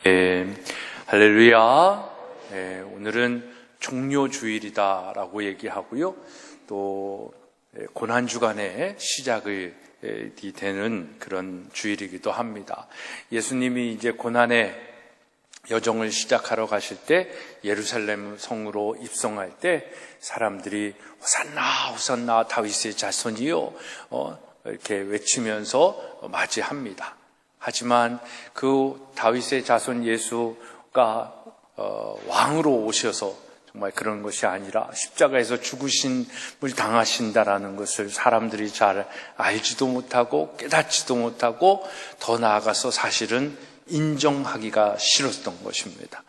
할렐루야. 오늘은 종료주일이다라고 얘기하고요. 또 고난주간의 시작이 되는 그런 주일이기도 합니다. 예수님이 이제 고난의 여정을 시작하러 가실 때 예루살렘 성으로 입성할 때 사람들이 호산나 호산나 다윗의 자손이요 이렇게 외치면서 맞이합니다. 하지만 그 다윗의 자손 예수가 왕으로 오셔서 정말 그런 것이 아니라 십자가에서 죽으심을 당하신다라는 것을 사람들이 잘 알지도 못하고 깨닫지도 못하고 더 나아가서 사실은 인정하기가 싫었던 것입니다.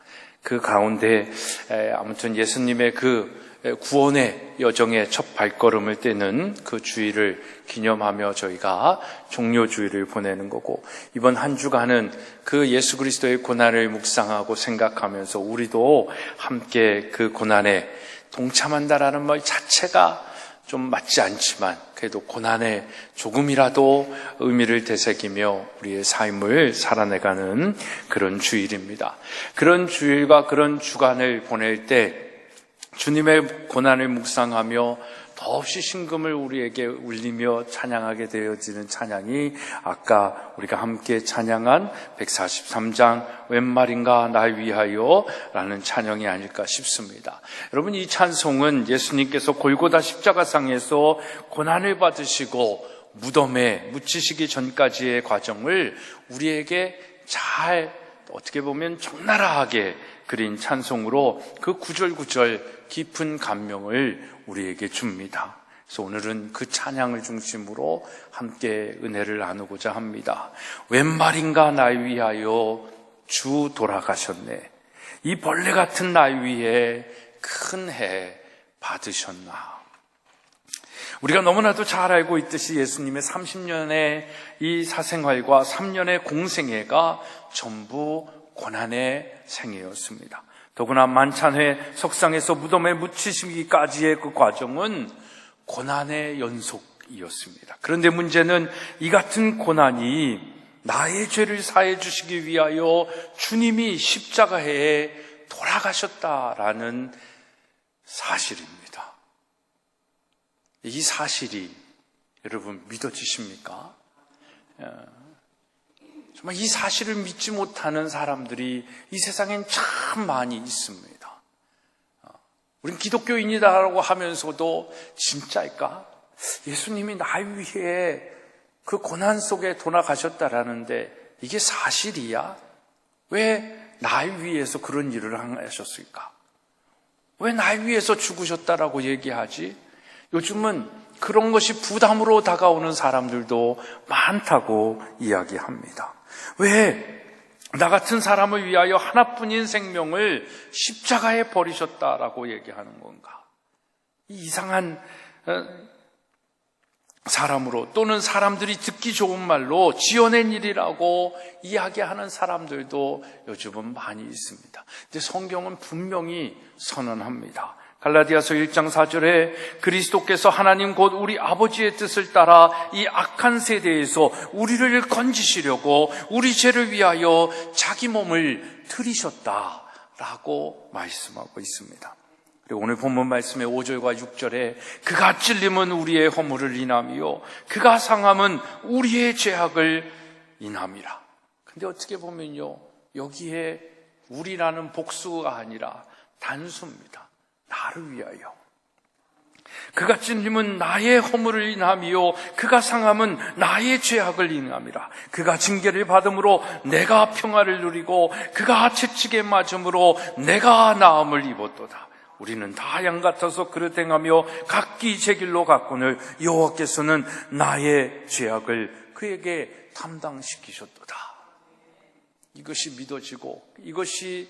그 가운데 아무튼 예수님의 그 구원의 여정의 첫 발걸음을 떼는 그 주일을 기념하며 저희가 종료주일을 보내는 거고, 이번 한 주간은 그 예수 그리스도의 고난을 묵상하고 생각하면서 우리도 함께 그 고난에 동참한다라는 말 자체가 좀 맞지 않지만 그래도 고난에 조금이라도 의미를 되새기며 우리의 삶을 살아내가는 그런 주일입니다. 그런 주일과 그런 주간을 보낼 때 주님의 고난을 묵상하며 더없이 신금을 우리에게 울리며 찬양하게 되어지는 찬양이 아까 우리가 함께 찬양한 143장 웬 말인가 날 위하여 라는 찬양이 아닐까 싶습니다. 여러분, 이 찬송은 예수님께서 골고다 십자가상에서 고난을 받으시고 무덤에 묻히시기 전까지의 과정을 우리에게 잘 어떻게 보면 적나라하게 그린 찬송으로 그 구절구절 깊은 감명을 우리에게 줍니다. 그래서 오늘은 그 찬양을 중심으로 함께 은혜를 나누고자 합니다. 웬 말인가 날 위하여 주 돌아가셨네. 이 벌레 같은 날 위해 큰 해 받으셨나. 우리가 너무나도 잘 알고 있듯이 예수님의 30년의 이 사생활과 3년의 공생애가 전부 고난의 생애였습니다. 더구나 만찬회 석상에서 무덤에 묻히시기까지의 그 과정은 고난의 연속이었습니다. 그런데 문제는 이 같은 고난이 나의 죄를 사해 주시기 위하여 주님이 십자가에 돌아가셨다라는 사실입니다. 이 사실이 여러분 믿어지십니까? 정말 이 사실을 믿지 못하는 사람들이 이 세상엔 참 많이 있습니다. 우린 기독교인이다라고 하면서도 진짜일까? 예수님이 날 위해 그 고난 속에 돌아가셨다라는데 이게 사실이야? 왜 날 위해서 그런 일을 하셨을까? 왜 날 위해서 죽으셨다라고 얘기하지? 요즘은 그런 것이 부담으로 다가오는 사람들도 많다고 이야기합니다. 왜 나 같은 사람을 위하여 하나뿐인 생명을 십자가에 버리셨다라고 얘기하는 건가? 이 이상한 사람으로 또는 사람들이 듣기 좋은 말로 지어낸 일이라고 이야기하는 사람들도 요즘은 많이 있습니다. 근데 성경은 분명히 선언합니다. 갈라디아서 1장 4절에 그리스도께서 하나님 곧 우리 아버지의 뜻을 따라 이 악한 세대에서 우리를 건지시려고 우리 죄를 위하여 자기 몸을 들이셨다라고 말씀하고 있습니다. 그리고 오늘 본문 말씀의 5절과 6절에 그가 찔림은 우리의 허물을 인함이요 그가 상함은 우리의 죄악을 인함이라. 근데 어떻게 보면요, 여기에 우리라는 복수가 아니라 단수입니다. 나를 위하여. 그가 찔림은 나의 허물을 인함이요 그가 상함은 나의 죄악을 인함이라. 그가 징계를 받음으로 내가 평화를 누리고 그가 채찍에 맞음으로 내가 나음을 입었도다. 우리는 다 양 같아서 그릇 행하며 각기 제 길로 갔거늘 여호와께서는 나의 죄악을 그에게 담당시키셨도다. 이것이 믿어지고 이것이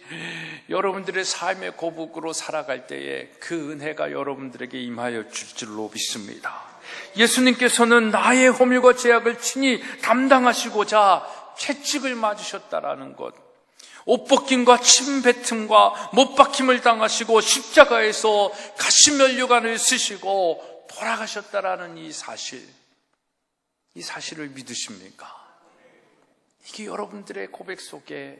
여러분들의 삶의 고백으로 살아갈 때에 그 은혜가 여러분들에게 임하여 줄 줄로 믿습니다. 예수님께서는 나의 허물과 죄악을 친히 담당하시고자 채찍을 맞으셨다라는 것, 옷 벗김과 침 뱉음과 못 박힘을 당하시고 십자가에서 가시면류관을 쓰시고 돌아가셨다라는 이 사실을 믿으십니까? 이게 여러분들의 고백 속에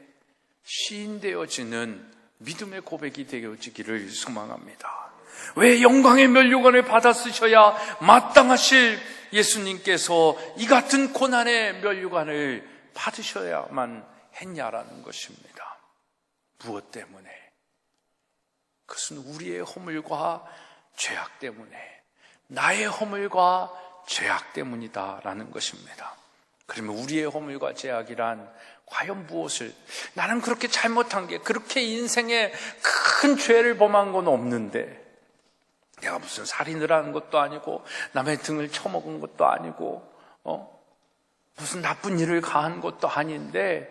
시인되어지는 믿음의 고백이 되어지기를 소망합니다. 왜 영광의 면류관을 받아 쓰셔야 마땅하실 예수님께서 이 같은 고난의 면류관을 받으셔야만 했냐라는 것입니다. 무엇 때문에? 그것은 우리의 허물과 죄악 때문에, 나의 허물과 죄악 때문이다라는 것입니다. 그러면 우리의 허물과 죄악이란 과연 무엇을, 나는 그렇게 잘못한 게, 그렇게 인생에 큰 죄를 범한 건 없는데, 내가 무슨 살인을 하는 것도 아니고 남의 등을 쳐먹은 것도 아니고 무슨 나쁜 일을 가한 것도 아닌데,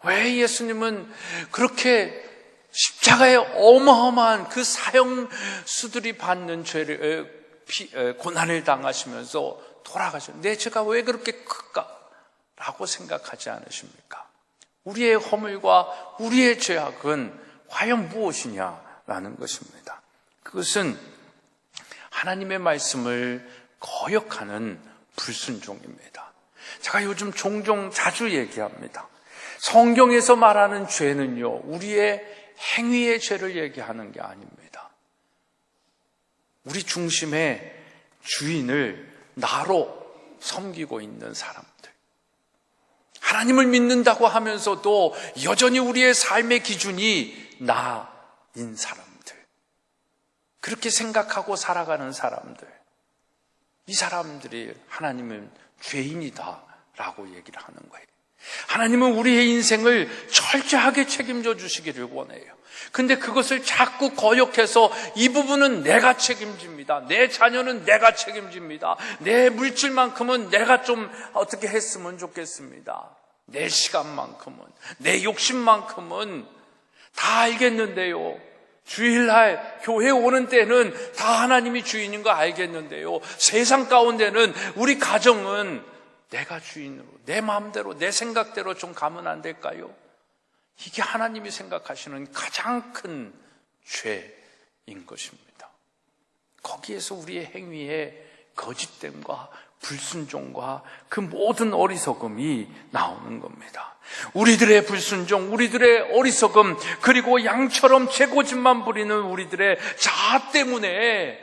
왜 예수님은 그렇게 십자가에 어마어마한 그 사형수들이 받는 죄를, 고난을 당하시면서 돌아가셨는데 내 죄가 왜 그렇게 클까? 라고 생각하지 않으십니까? 우리의 허물과 우리의 죄악은 과연 무엇이냐라는 것입니다. 그것은 하나님의 말씀을 거역하는 불순종입니다. 제가 요즘 종종 자주 얘기합니다. 성경에서 말하는 죄는요, 우리의 행위의 죄를 얘기하는 게 아닙니다. 우리 중심의 주인을 나로 섬기고 있는 사람들, 하나님을 믿는다고 하면서도 여전히 우리의 삶의 기준이 나인 사람들, 그렇게 생각하고 살아가는 사람들, 이 사람들이 하나님은 죄인이다 라고 얘기를 하는 거예요. 하나님은 우리의 인생을 철저하게 책임져 주시기를 원해요. 근데 그것을 자꾸 거역해서 이 부분은 내가 책임집니다, 내 자녀는 내가 책임집니다, 내 물질만큼은 내가 좀 어떻게 했으면 좋겠습니다, 내 시간만큼은, 내 욕심만큼은 다 알겠는데요, 주일날 교회 오는 때는 다 하나님이 주인인 거 알겠는데요, 세상 가운데는 우리 가정은 내가 주인으로, 내 마음대로, 내 생각대로 좀 가면 안 될까요? 이게 하나님이 생각하시는 가장 큰 죄인 것입니다. 거기에서 우리의 행위의 거짓됨과 불순종과 그 모든 어리석음이 나오는 겁니다. 우리들의 불순종, 우리들의 어리석음, 그리고 양처럼 재고집만 부리는 우리들의 자아 때문에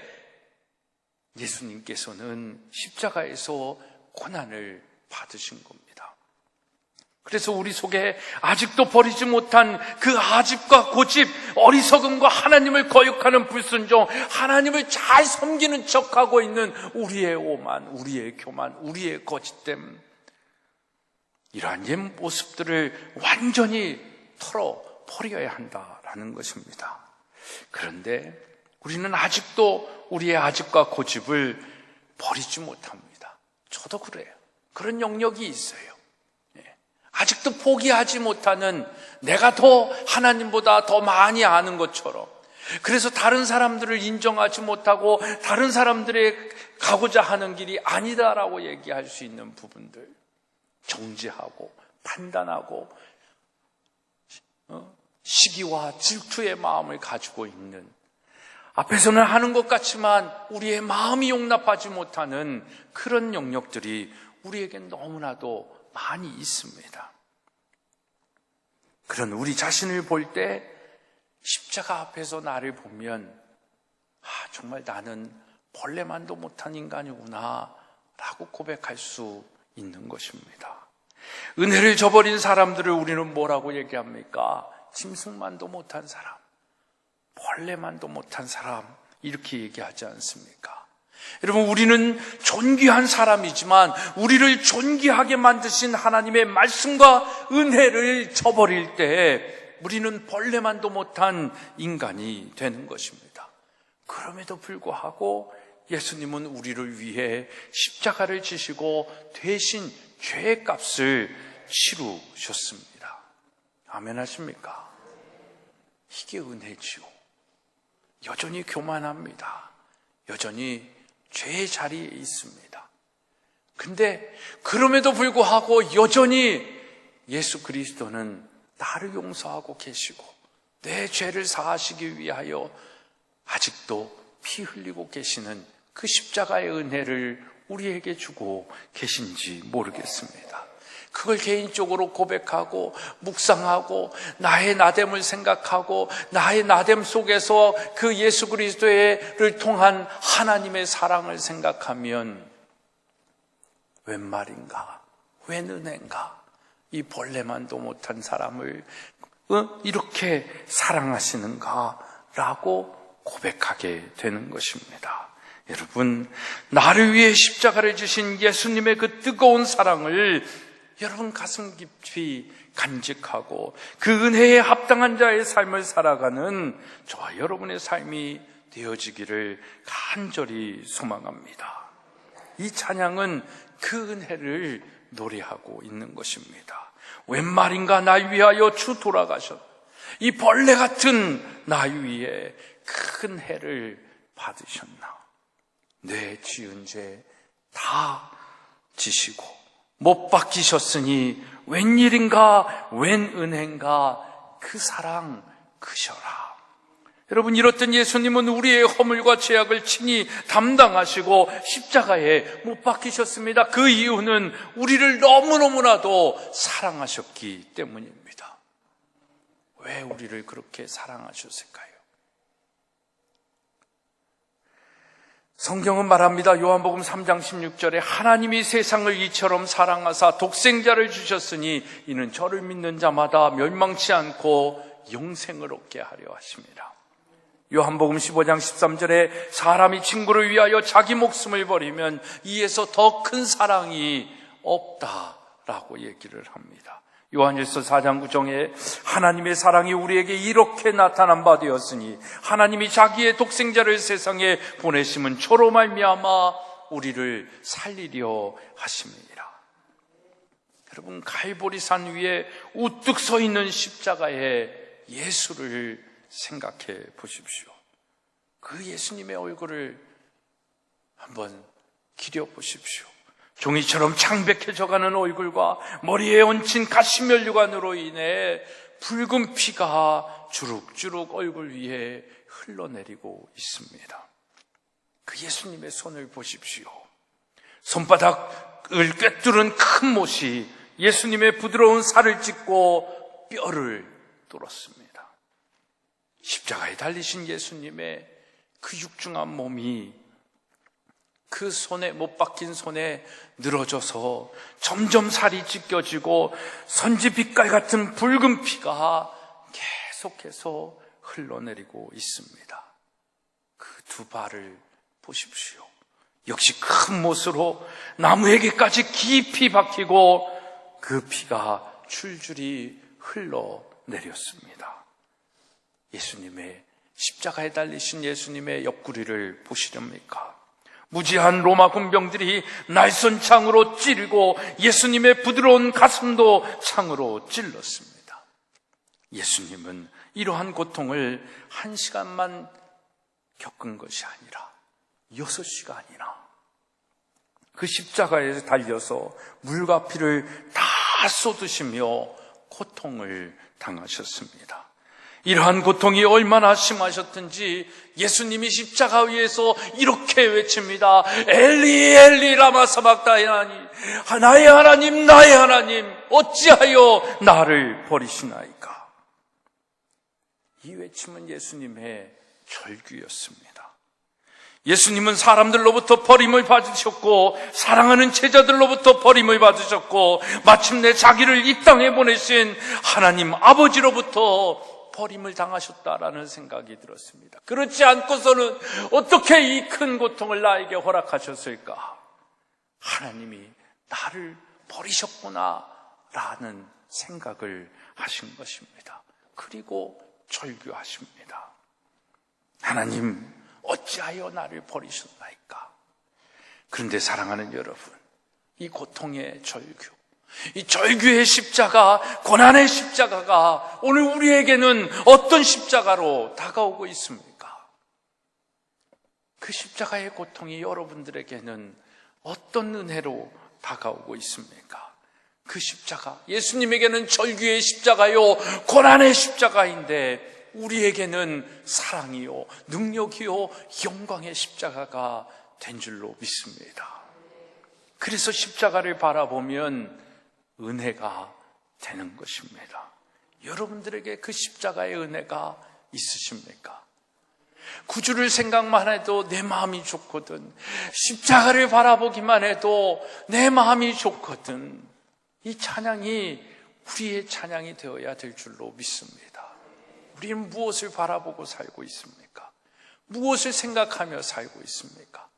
예수님께서는 십자가에서 고난을 받으신 겁니다. 그래서 우리 속에 아직도 버리지 못한 그 아집과 고집, 어리석음과 하나님을 거역하는 불순종, 하나님을 잘 섬기는 척하고 있는 우리의 오만, 우리의 교만, 우리의 거짓됨, 이러한 옛 모습들을 완전히 털어버려야 한다라는 것입니다. 그런데 우리는 아직도 우리의 아집과 고집을 버리지 못합니다. 저도 그래요. 그런 영역이 있어요. 아직도 포기하지 못하는, 내가 더 하나님보다 더 많이 아는 것처럼, 그래서 다른 사람들을 인정하지 못하고 다른 사람들의 가고자 하는 길이 아니다라고 얘기할 수 있는 부분들, 정죄하고 판단하고 시기와 질투의 마음을 가지고 있는, 앞에서는 하는 것 같지만 우리의 마음이 용납하지 못하는 그런 영역들이 우리에겐 너무나도 많이 있습니다. 그런 우리 자신을 볼 때 십자가 앞에서 나를 보면 정말 나는 벌레만도 못한 인간이구나 라고 고백할 수 있는 것입니다. 은혜를 저버린 사람들을 우리는 뭐라고 얘기합니까? 짐승만도 못한 사람, 벌레만도 못한 사람, 이렇게 얘기하지 않습니까? 여러분, 우리는 존귀한 사람이지만 우리를 존귀하게 만드신 하나님의 말씀과 은혜를 저버릴 때 우리는 벌레만도 못한 인간이 되는 것입니다. 그럼에도 불구하고 예수님은 우리를 위해 십자가를 지시고 대신 죄의 값을 치르셨습니다. 아멘 하십니까? 이게 은혜지요. 여전히 교만합니다. 여전히 죄의 자리에 있습니다. 근데 그럼에도 불구하고 여전히 예수 그리스도는 나를 용서하고 계시고 내 죄를 사하시기 위하여 아직도 피 흘리고 계시는 그 십자가의 은혜를 우리에게 주고 계신지 모르겠습니다. 그걸 개인적으로 고백하고 묵상하고 나의 나됨을 생각하고 나의 나됨 속에서 그 예수 그리스도를 통한 하나님의 사랑을 생각하면 웬 말인가, 웬 은혜인가, 이 벌레만도 못한 사람을 이렇게 사랑하시는가라고 고백하게 되는 것입니다. 여러분, 나를 위해 십자가를 지신 예수님의 그 뜨거운 사랑을 여러분 가슴 깊이 간직하고 그 은혜에 합당한 자의 삶을 살아가는 저와 여러분의 삶이 되어지기를 간절히 소망합니다. 이 찬양은 그 은혜를 노래하고 있는 것입니다. 웬 말인가 날 위하여 주 돌아가셨다. 이 벌레 같은 나 위에 큰 해를 받으셨나. 내 지은 죄 다 지시고 못 박히셨으니 웬일인가 웬 은혜인가 그 사랑 크셔라. 여러분, 이렇듯 예수님은 우리의 허물과 죄악을 친히 담당하시고 십자가에 못 박히셨습니다. 그 이유는 우리를 너무너무나도 사랑하셨기 때문입니다. 왜 우리를 그렇게 사랑하셨을까요? 성경은 말합니다. 요한복음 3장 16절에 하나님이 세상을 이처럼 사랑하사 독생자를 주셨으니 이는 저를 믿는 자마다 멸망치 않고 영생을 얻게 하려 하십니다. 요한복음 15장 13절에 사람이 친구를 위하여 자기 목숨을 버리면 이에서 더 큰 사랑이 없다라고 얘기를 합니다. 요한일서 4장 9절에 하나님의 사랑이 우리에게 이렇게 나타난 바 되었으니 하나님이 자기의 독생자를 세상에 보내심은 저로 말미암아 우리를 살리려 하심이니라. 여러분, 갈보리산 위에 우뚝 서 있는 십자가의 예수를 생각해 보십시오. 그 예수님의 얼굴을 한번 기려 보십시오. 종이처럼 창백해져가는 얼굴과 머리에 얹힌 가시면류관으로 인해 붉은 피가 주룩주룩 얼굴 위에 흘러내리고 있습니다. 그 예수님의 손을 보십시오. 손바닥을 꿰뚫은 큰 못이 예수님의 부드러운 살을 찢고 뼈를 뚫었습니다. 십자가에 달리신 예수님의 그 육중한 몸이 그 손에, 못 박힌 손에 늘어져서 점점 살이 찢겨지고 선지빛깔 같은 붉은 피가 계속해서 흘러내리고 있습니다. 그 두 발을 보십시오. 역시 큰 못으로 나무에게까지 깊이 박히고 그 피가 줄줄이 흘러내렸습니다. 예수님의 십자가에 달리신 예수님의 옆구리를 보시렵니까? 무지한 로마 군병들이 날선 창으로 찌르고 예수님의 부드러운 가슴도 창으로 찔렀습니다. 예수님은 이러한 고통을 1시간만 겪은 것이 아니라 6시간이나 그 십자가에 달려서 물과 피를 다 쏟으시며 고통을 당하셨습니다. 이러한 고통이 얼마나 심하셨든지 예수님이 십자가 위에서 이렇게 외칩니다. 엘리 엘리 라마 사박다니, 나의 하나님 나의 하나님 어찌하여 나를 버리시나이까. 이 외침은 예수님의 절규였습니다. 예수님은 사람들로부터 버림을 받으셨고 사랑하는 제자들로부터 버림을 받으셨고 마침내 자기를 이 땅에 보내신 하나님 아버지로부터 버림을 당하셨다라는 생각이 들었습니다. 그렇지 않고서는 어떻게 이 큰 고통을 나에게 허락하셨을까? 하나님이 나를 버리셨구나라는 생각을 하신 것입니다. 그리고 절규하십니다. 하나님 어찌하여 나를 버리셨나이까? 그런데 사랑하는 여러분, 이 고통의 절규, 이 절규의 십자가, 고난의 십자가가 오늘 우리에게는 어떤 십자가로 다가오고 있습니까? 그 십자가의 고통이 여러분들에게는 어떤 은혜로 다가오고 있습니까? 그 십자가, 예수님에게는 절규의 십자가요, 고난의 십자가인데 우리에게는 사랑이요, 능력이요, 영광의 십자가가 된 줄로 믿습니다. 그래서 십자가를 바라보면 은혜가 되는 것입니다. 여러분들에게 그 십자가의 은혜가 있으십니까? 구주를 생각만 해도 내 마음이 좋거든. 십자가를 바라보기만 해도 내 마음이 좋거든. 이 찬양이 우리의 찬양이 되어야 될 줄로 믿습니다. 우리는 무엇을 바라보고 살고 있습니까? 무엇을 생각하며 살고 있습니까?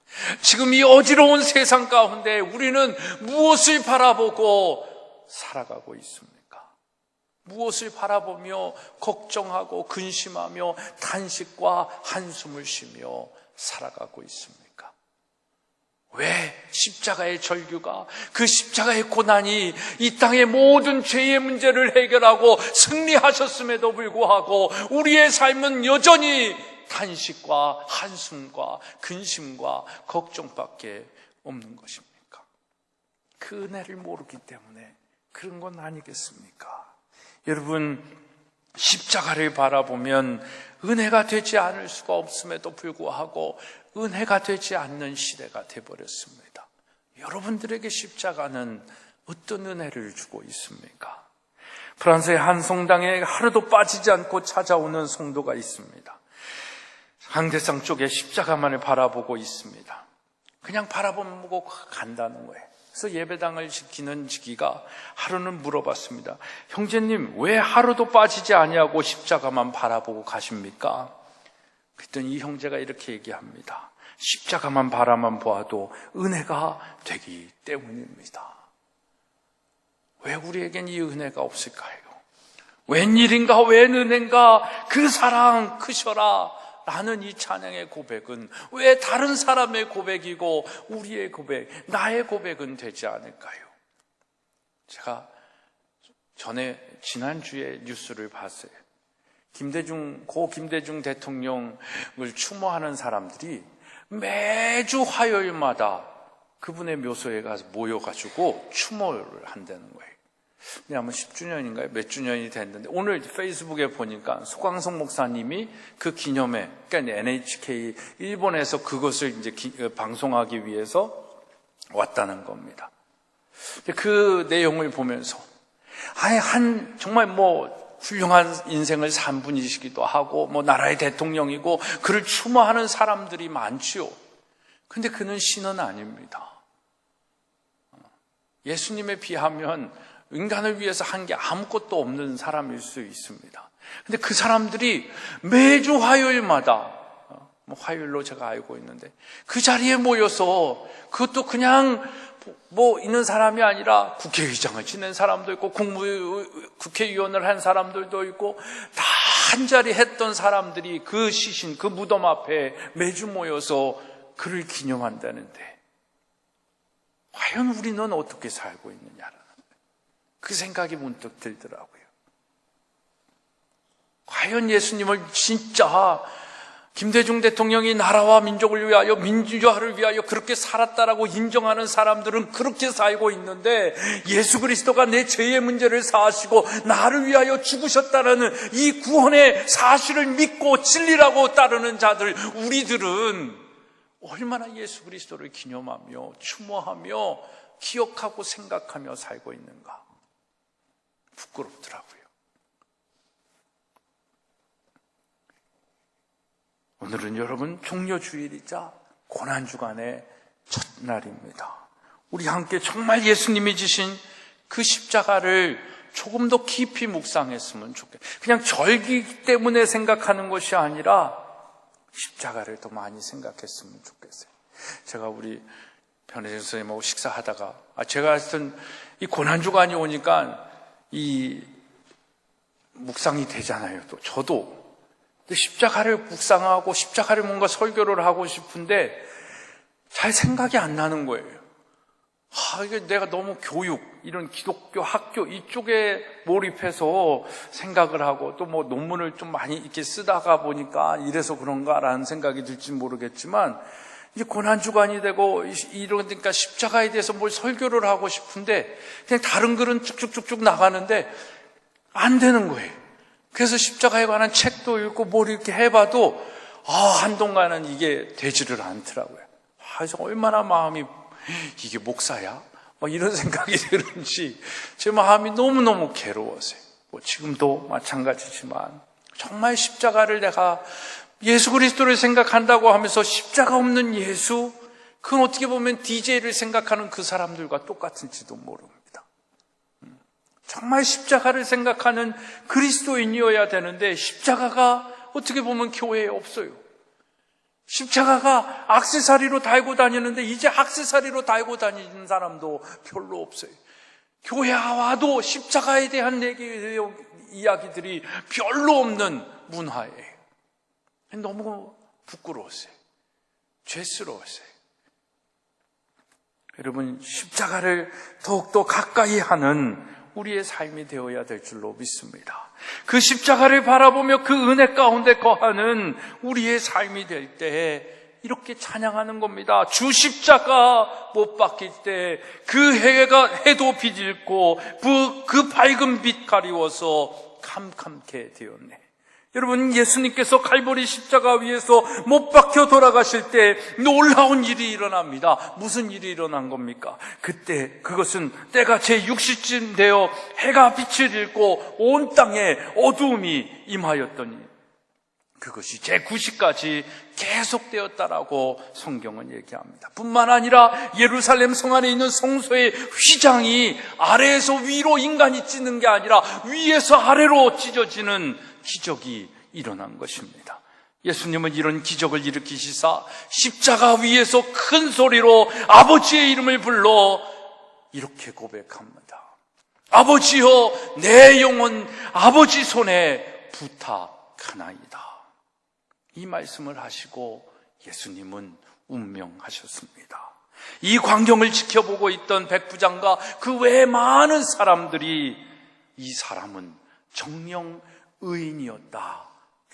지금 이 어지러운 세상 가운데 우리는 무엇을 바라보고 살아가고 있습니까? 무엇을 바라보며 걱정하고 근심하며 탄식과 한숨을 쉬며 살아가고 있습니까? 왜 십자가의 절규가, 그 십자가의 고난이 이 땅의 모든 죄의 문제를 해결하고 승리하셨음에도 불구하고 우리의 삶은 여전히 탄식과 한숨과 근심과 걱정밖에 없는 것입니까? 그 은혜를 모르기 때문에 그런 건 아니겠습니까? 여러분, 십자가를 바라보면 은혜가 되지 않을 수가 없음에도 불구하고 은혜가 되지 않는 시대가 되어버렸습니다. 여러분들에게 십자가는 어떤 은혜를 주고 있습니까? 프랑스의 한 성당에 하루도 빠지지 않고 찾아오는 성도가 있습니다. 항대상 쪽에 십자가만을 바라보고 있습니다. 그냥 바라보고 간다는 거예요. 그래서 예배당을 지키는 지기가 하루는 물어봤습니다. 형제님, 왜 하루도 빠지지 아니하고 십자가만 바라보고 가십니까? 그랬더니 이 형제가 이렇게 얘기합니다. 십자가만 바라만 보아도 은혜가 되기 때문입니다. 왜 우리에겐 이 은혜가 없을까요? 웬일인가, 웬 은혜인가, 그 사랑 크셔라 라는 이 찬양의 고백은 왜 다른 사람의 고백이고 우리의 고백, 나의 고백은 되지 않을까요? 제가 지난주에 뉴스를 봤어요. 고 김대중 대통령을 추모하는 사람들이 매주 화요일마다 그분의 묘소에 가서 모여가지고 추모를 한다는 거예요. 아마 10주년인가요? 몇 주년이 됐는데 오늘 페이스북에 보니까 소광석 목사님이 그 기념회, 그러니까 NHK 일본에서 그것을 이제 방송하기 위해서 왔다는 겁니다. 그 내용을 보면서 정말 훌륭한 인생을 산 분이시기도 하고 나라의 대통령이고 그를 추모하는 사람들이 많지요. 근데 그는 신은 아닙니다. 예수님에 비하면 인간을 위해서 한 게 아무것도 없는 사람일 수 있습니다. 근데 그 사람들이 매주 화요일마다, 화요일로 제가 알고 있는데, 그 자리에 모여서, 그것도 그냥 있는 사람이 아니라 국회의장을 지낸 사람도 있고, 국회의원을 한 사람들도 있고, 다 한 자리 했던 사람들이 그 시신, 그 무덤 앞에 매주 모여서 그를 기념한다는데, 과연 우리는 어떻게 살고 있느냐라는 그 생각이 문득 들더라고요. 과연 예수님을 진짜 김대중 대통령이 나라와 민족을 위하여 민주화를 위하여 그렇게 살았다라고 인정하는 사람들은 그렇게 살고 있는데 예수 그리스도가 내 죄의 문제를 사하시고 나를 위하여 죽으셨다는 이 구원의 사실을 믿고 진리라고 따르는 자들, 우리들은 얼마나 예수 그리스도를 기념하며 추모하며 기억하고 생각하며 살고 있는가. 부끄럽더라고요. 오늘은 여러분 종려주일이자 고난주간의 첫날입니다. 우리 함께 정말 예수님이 지신 그 십자가를 조금 더 깊이 묵상했으면 좋겠어요. 그냥 절기 때문에 생각하는 것이 아니라 십자가를 더 많이 생각했으면 좋겠어요. 제가 우리 변혜정 선생님하고 식사하다가 제가 하여튼 이 고난주간이 오니까 이 묵상이 되잖아요. 또 저도 십자가를 묵상하고 십자가를 뭔가 설교를 하고 싶은데 잘 생각이 안 나는 거예요. 이게 내가 너무 교육, 이런 기독교 학교 이쪽에 몰입해서 생각을 하고 또 논문을 좀 많이 이렇게 쓰다가 보니까 이래서 그런가라는 생각이 들지 모르겠지만 이제 고난주간이 되고 이러니까 십자가에 대해서 뭘 설교를 하고 싶은데 그냥 다른 글은 쭉쭉쭉쭉 나가는데 안 되는 거예요. 그래서 십자가에 관한 책도 읽고 뭘 이렇게 해봐도 한동안은 이게 되지를 않더라고요. 그래서 얼마나 마음이 이게 목사야? 이런 생각이 들은지 제 마음이 너무너무 괴로워서요. 지금도 마찬가지지만 정말 십자가를 내가 예수 그리스도를 생각한다고 하면서 십자가 없는 예수, 그건 어떻게 보면 DJ를 생각하는 그 사람들과 똑같은지도 모릅니다. 정말 십자가를 생각하는 그리스도인이어야 되는데 십자가가 어떻게 보면 교회에 없어요. 십자가가 액세서리로 달고 다니는데 이제 액세서리로 달고 다니는 사람도 별로 없어요. 교회 와도 십자가에 대한 이야기들이 별로 없는 문화예요. 너무 부끄러웠어요. 죄스러웠어요. 여러분, 십자가를 더욱더 가까이 하는 우리의 삶이 되어야 될 줄로 믿습니다. 그 십자가를 바라보며 그 은혜 가운데 거하는 우리의 삶이 될 때 이렇게 찬양하는 겁니다. 주 십자가 못 박힐 때 그 해도 비질고 그 밝은 빛 가리워서 캄캄케 되었네. 여러분, 예수님께서 칼보리 십자가 위에서 못 박혀 돌아가실 때 놀라운 일이 일어납니다. 무슨 일이 일어난 겁니까? 그때 그것은 때가 제6시쯤 되어 해가 빛을 잃고 온 땅에 어두움이 임하였더니 그것이 제9시까지 계속되었다라고 성경은 얘기합니다. 뿐만 아니라 예루살렘 성 안에 있는 성소의 휘장이 아래에서 위로 인간이 찢는 게 아니라 위에서 아래로 찢어지는 기적이 일어난 것입니다. 예수님은 이런 기적을 일으키시사 십자가 위에서 큰 소리로 아버지의 이름을 불러 이렇게 고백합니다. 아버지여, 내 영혼 아버지 손에 부탁하나이다. 이 말씀을 하시고 예수님은 운명하셨습니다. 이 광경을 지켜보고 있던 백부장과 그 외에 많은 사람들이 이 사람은 정령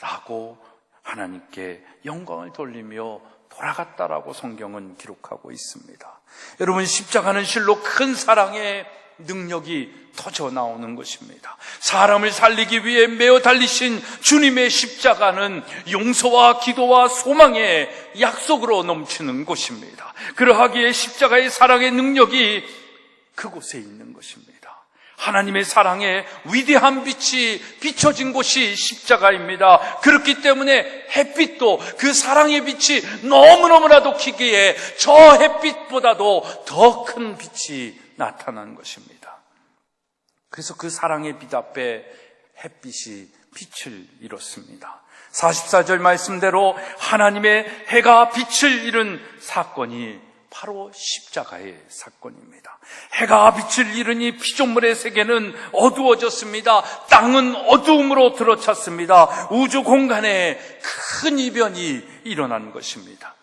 의인이었다라고 하나님께 영광을 돌리며 돌아갔다라고 성경은 기록하고 있습니다. 여러분, 십자가는 실로 큰 사랑의 능력이 터져 나오는 것입니다. 사람을 살리기 위해 매어 달리신 주님의 십자가는 용서와 기도와 소망의 약속으로 넘치는 곳입니다. 그러하기에 십자가의 사랑의 능력이 그곳에 있는 것입니다. 하나님의 사랑의 위대한 빛이 비춰진 곳이 십자가입니다. 그렇기 때문에 햇빛도 그 사랑의 빛이 너무너무나도 기기에 저 햇빛보다도 더 큰 빛이 나타난 것입니다. 그래서 그 사랑의 빛 앞에 햇빛이 빛을 잃었습니다. 44절 말씀대로 하나님의 해가 빛을 잃은 사건이 바로 십자가의 사건입니다. 해가 빛을 잃으니 피조물의 세계는 어두워졌습니다. 땅은 어두움으로 들어찼습니다. 우주 공간에 큰 이변이 일어난 것입니다.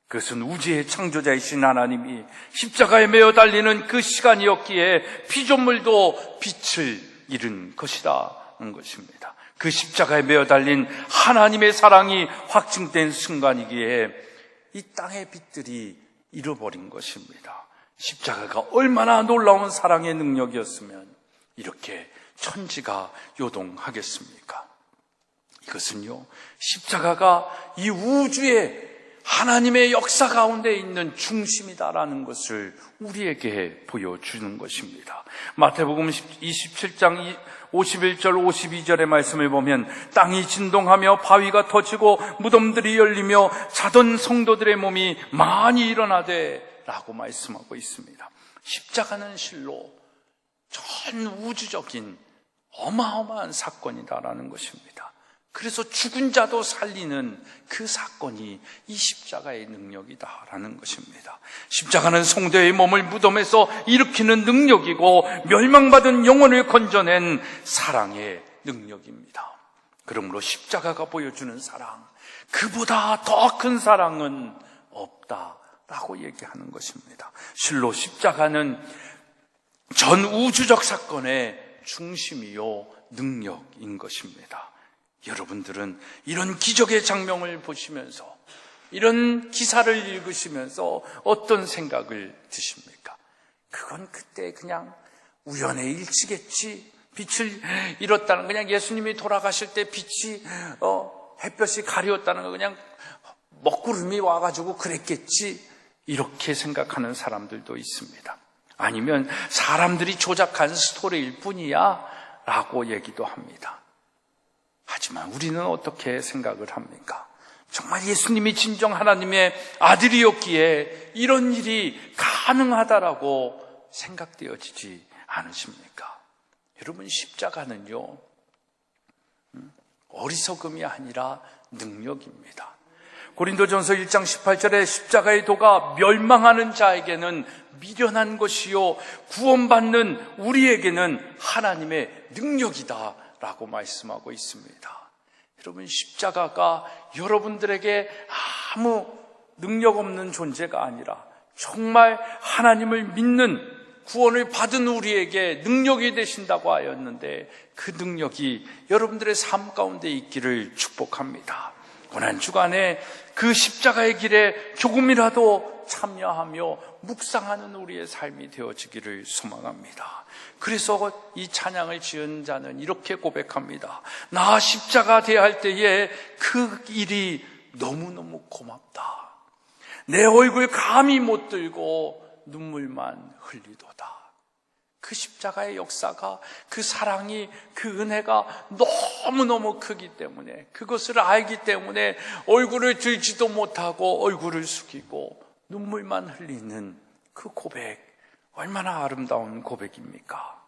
그것은 우주의 창조자이신 하나님이 십자가에 매어 달리는 그 시간이었기에 피조물도 빛을 잃은 것이라는 것입니다. 그 십자가에 매어 달린 하나님의 사랑이 확증된 순간이기에 이 땅의 빛들이 잃어버린 것입니다. 십자가가 얼마나 놀라운 사랑의 능력이었으면 이렇게 천지가 요동하겠습니까? 이것은요, 십자가가 이 우주의 하나님의 역사 가운데 있는 중심이다라는 것을 우리에게 보여주는 것입니다. 마태복음 27장 51절 52절의 말씀을 보면 땅이 진동하며 바위가 터지고 무덤들이 열리며 자던 성도들의 몸이 많이 일어나되 라고 말씀하고 있습니다. 십자가는 실로 전 우주적인 어마어마한 사건이다라는 것입니다. 그래서 죽은 자도 살리는 그 사건이 이 십자가의 능력이다라는 것입니다. 십자가는 성도의 몸을 무덤에서 일으키는 능력이고 멸망받은 영혼을 건져낸 사랑의 능력입니다. 그러므로 십자가가 보여주는 사랑, 그보다 더 큰 사랑은 없다라고 얘기하는 것입니다. 실로 십자가는 전 우주적 사건의 중심이요 능력인 것입니다. 여러분들은 이런 기적의 장면을 보시면서 이런 기사를 읽으시면서 어떤 생각을 드십니까? 그건 그때 그냥 우연의 일치겠지. 빛을 잃었다는 그냥 예수님이 돌아가실 때 빛이 햇볕이 가리웠다는 거 그냥 먹구름이 와가지고 그랬겠지. 이렇게 생각하는 사람들도 있습니다. 아니면 사람들이 조작한 스토리일 뿐이야 라고 얘기도 합니다. 하지만 우리는 어떻게 생각을 합니까? 정말 예수님이 진정 하나님의 아들이었기에 이런 일이 가능하다라고 생각되어지지 않으십니까? 여러분, 십자가는요, 어리석음이 아니라 능력입니다. 고린도전서 1장 18절에 십자가의 도가 멸망하는 자에게는 미련한 것이요 구원받는 우리에게는 하나님의 능력이다 라고 말씀하고 있습니다. 여러분, 십자가가 여러분들에게 아무 능력 없는 존재가 아니라 정말 하나님을 믿는 구원을 받은 우리에게 능력이 되신다고 하였는데, 그 능력이 여러분들의 삶 가운데 있기를 축복합니다. 고난주간에 그 십자가의 길에 조금이라도 참여하며 묵상하는 우리의 삶이 되어지기를 소망합니다. 그래서 이 찬양을 지은 자는 이렇게 고백합니다. 나 십자가 대할 때에 그 일이 너무너무 고맙다. 내 얼굴 감히 못 들고 눈물만 흘리도다. 그 십자가의 역사가, 그 사랑이, 그 은혜가 너무너무 크기 때문에, 그것을 알기 때문에 얼굴을 들지도 못하고 얼굴을 숙이고 눈물만 흘리는 그 고백, 얼마나 아름다운 고백입니까?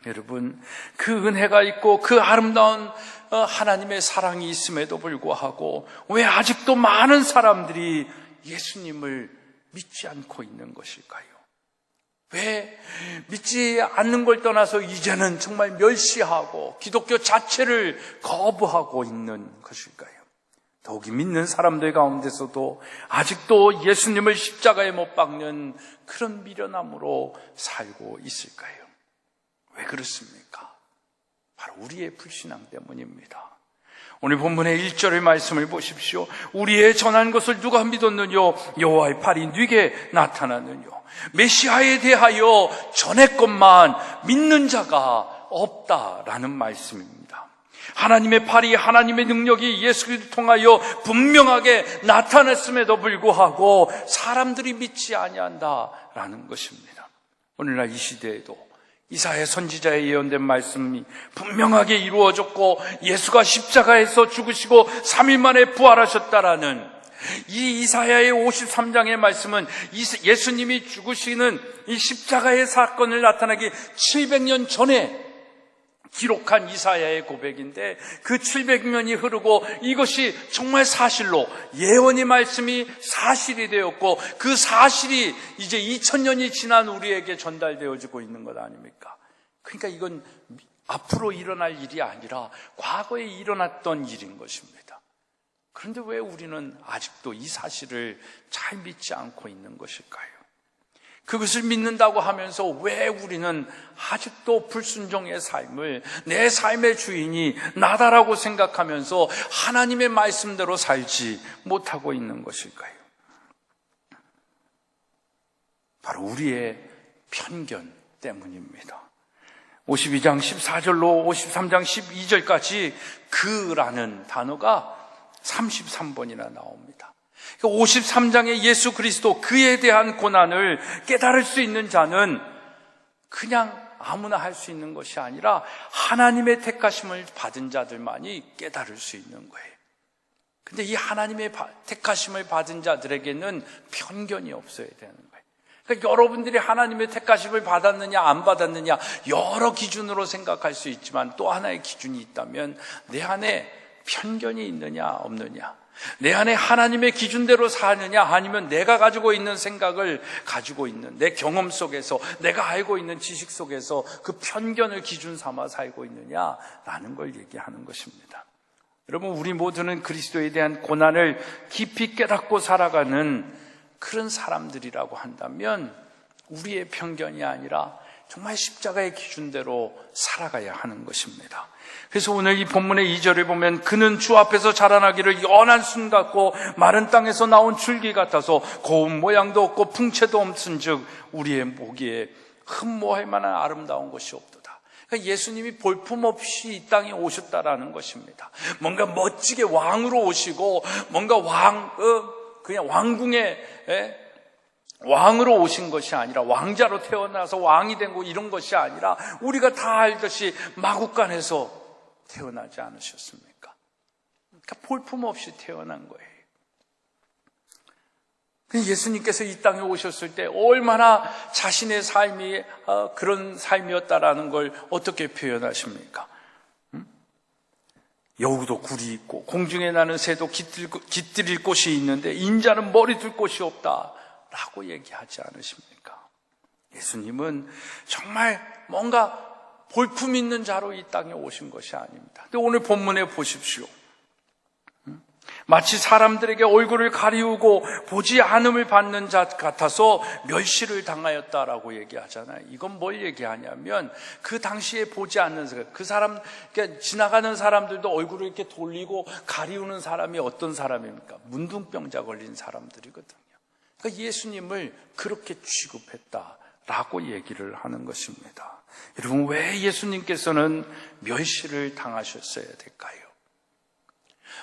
여러분, 그 은혜가 있고 그 아름다운 하나님의 사랑이 있음에도 불구하고 왜 아직도 많은 사람들이 예수님을 믿지 않고 있는 것일까요? 왜 믿지 않는 걸 떠나서 이제는 정말 멸시하고 기독교 자체를 거부하고 있는 것일까요? 더욱이 믿는 사람들 가운데서도 아직도 예수님을 십자가에 못 박는 그런 미련함으로 살고 있을까요? 왜 그렇습니까? 바로 우리의 불신앙 때문입니다. 오늘 본문의 1절의 말씀을 보십시오. 우리의 전한 것을 누가 믿었느뇨? 여호와의 팔이 네게 나타나느뇨? 메시아에 대하여 전했건만 믿는 자가 없다라는 말씀입니다. 하나님의 팔이, 하나님의 능력이 예수 그리스도를 통하여 분명하게 나타났음에도 불구하고 사람들이 믿지 아니한다라는 것입니다. 오늘날 이 시대에도 이사야 선지자의 예언된 말씀이 분명하게 이루어졌고, 예수가 십자가에서 죽으시고 3일 만에 부활하셨다라는 이 이사야의 53장의 말씀은 예수님이 죽으시는 이 십자가의 사건을 나타나기 700년 전에 기록한 이사야의 고백인데, 그 700년이 흐르고 이것이 정말 사실로 예언의 말씀이 사실이 되었고, 그 사실이 이제 2000년이 지난 우리에게 전달되어지고 있는 것 아닙니까? 그러니까 이건 앞으로 일어날 일이 아니라 과거에 일어났던 일인 것입니다. 그런데 왜 우리는 아직도 이 사실을 잘 믿지 않고 있는 것일까요? 그것을 믿는다고 하면서 왜 우리는 아직도 불순종의 삶을, 내 삶의 주인이 나다라고 생각하면서 하나님의 말씀대로 살지 못하고 있는 것일까요? 바로 우리의 편견 때문입니다. 52장 14절로 53장 12절까지 그라는 단어가 33번이나 나옵니다. 53장의 예수 그리스도, 그에 대한 고난을 깨달을 수 있는 자는 그냥 아무나 할 수 있는 것이 아니라 하나님의 택하심을 받은 자들만이 깨달을 수 있는 거예요. 근데 이 하나님의 택하심을 받은 자들에게는 편견이 없어야 되는 거예요. 그러니까 여러분들이 하나님의 택하심을 받았느냐 안 받았느냐 여러 기준으로 생각할 수 있지만, 또 하나의 기준이 있다면 내 안에 편견이 있느냐 없느냐, 내 안에 하나님의 기준대로 사느냐, 아니면 내가 가지고 있는 생각을 가지고 있는, 내 경험 속에서, 내가 알고 있는 지식 속에서 그 편견을 기준 삼아 살고 있느냐라는 걸 얘기하는 것입니다. 여러분, 우리 모두는 그리스도에 대한 고난을 깊이 깨닫고 살아가는 그런 사람들이라고 한다면 우리의 편견이 아니라 정말 십자가의 기준대로 살아가야 하는 것입니다. 그래서 오늘 이 본문의 2절을 보면, 그는 주 앞에서 자라나기를 연한 순 같고 마른 땅에서 나온 줄기 같아서 고운 모양도 없고 풍채도 없은즉 우리의 보기에 흠모할 만한 아름다운 것이 없도다. 그러니까 예수님이 볼품없이 이 땅에 오셨다라는 것입니다. 뭔가 멋지게 왕으로 오시고, 뭔가 그냥 왕궁에 왕으로 오신 것이 아니라, 왕자로 태어나서 왕이 된 거 이런 것이 아니라, 우리가 다 알듯이 마국간에서 태어나지 않으셨습니까? 그러니까 볼품없이 태어난 거예요. 예수님께서 이 땅에 오셨을 때 얼마나 자신의 삶이 그런 삶이었다라는 걸 어떻게 표현하십니까? 여우도 굴이 있고 공중에 나는 새도 깃들일 곳이 있는데 인자는 머리 둘 곳이 없다라고 얘기하지 않으십니까? 예수님은 정말 뭔가 볼품 있는 자로 이 땅에 오신 것이 아닙니다. 근데 오늘 본문에 보십시오. 마치 사람들에게 얼굴을 가리우고 보지 않음을 받는 자 같아서 멸시를 당하였다라고 얘기하잖아요. 이건 뭘 얘기하냐면 그 당시에 보지 않는 사람, 그 사람, 그러니까 지나가는 사람들도 얼굴을 이렇게 돌리고 가리우는 사람이 어떤 사람입니까? 문둥병자 걸린 사람들이거든요. 그러니까 예수님을 그렇게 취급했다라고 얘기를 하는 것입니다. 여러분, 왜 예수님께서는 멸시를 당하셨어야 될까요?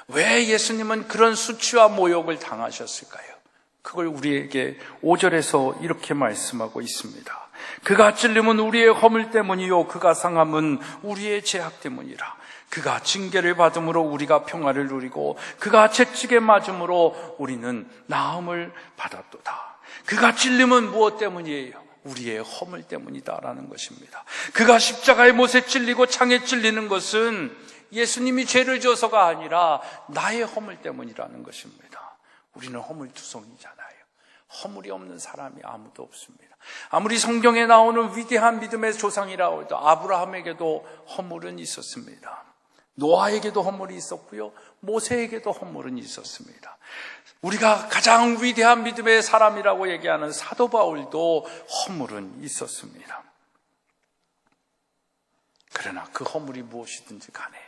왜 예수님은 그런 수치와 모욕을 당하셨을까요? 그걸 우리에게 5절에서 이렇게 말씀하고 있습니다. 그가 찔림은 우리의 허물 때문이요 그가 상함은 우리의 죄악 때문이라. 그가 징계를 받음으로 우리가 평화를 누리고 그가 채찍에 맞음으로 우리는 나음을 받았도다. 그가 찔림은 무엇 때문이에요? 우리의 허물 때문이다라는 것입니다. 그가 십자가의 못에 찔리고 창에 찔리는 것은 예수님이 죄를 져서가 아니라 나의 허물 때문이라는 것입니다. 우리는 허물투성이잖아요. 허물이 없는 사람이 아무도 없습니다. 아무리 성경에 나오는 위대한 믿음의 조상이라고 해도 아브라함에게도 허물은 있었습니다. 노아에게도 허물이 있었고요, 모세에게도 허물은 있었습니다. 우리가 가장 위대한 믿음의 사람이라고 얘기하는 사도 바울도 허물은 있었습니다. 그러나 그 허물이 무엇이든지 간에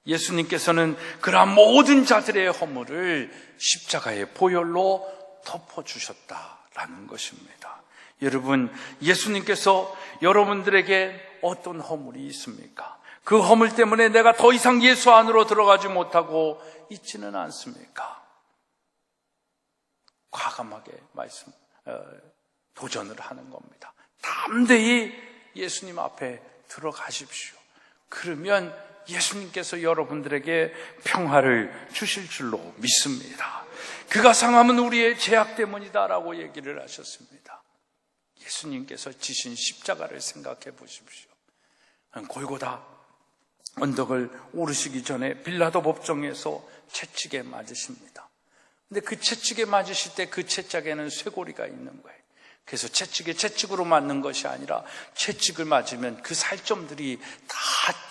예수님께서는 그러한 모든 자들의 허물을 십자가의 보혈로 덮어주셨다라는 것입니다. 여러분, 예수님께서 여러분들에게 어떤 허물이 있습니까? 그 허물 때문에 내가 더 이상 예수 안으로 들어가지 못하고 있지는 않습니까? 과감하게 도전을 하는 겁니다. 담대히 예수님 앞에 들어가십시오. 그러면 예수님께서 여러분들에게 평화를 주실 줄로 믿습니다. 그가 상함은 우리의 죄악 때문이다라고 얘기를 하셨습니다. 예수님께서 지신 십자가를 생각해 보십시오. 골고다 언덕을 오르시기 전에 빌라도 법정에서 채찍에 맞으십니다. 근데 그 채찍에 맞으실 때 그 채짝에는 쇠고리가 있는 거예요. 그래서 채찍에 채찍으로 맞는 것이 아니라 채찍을 맞으면 그 살점들이 다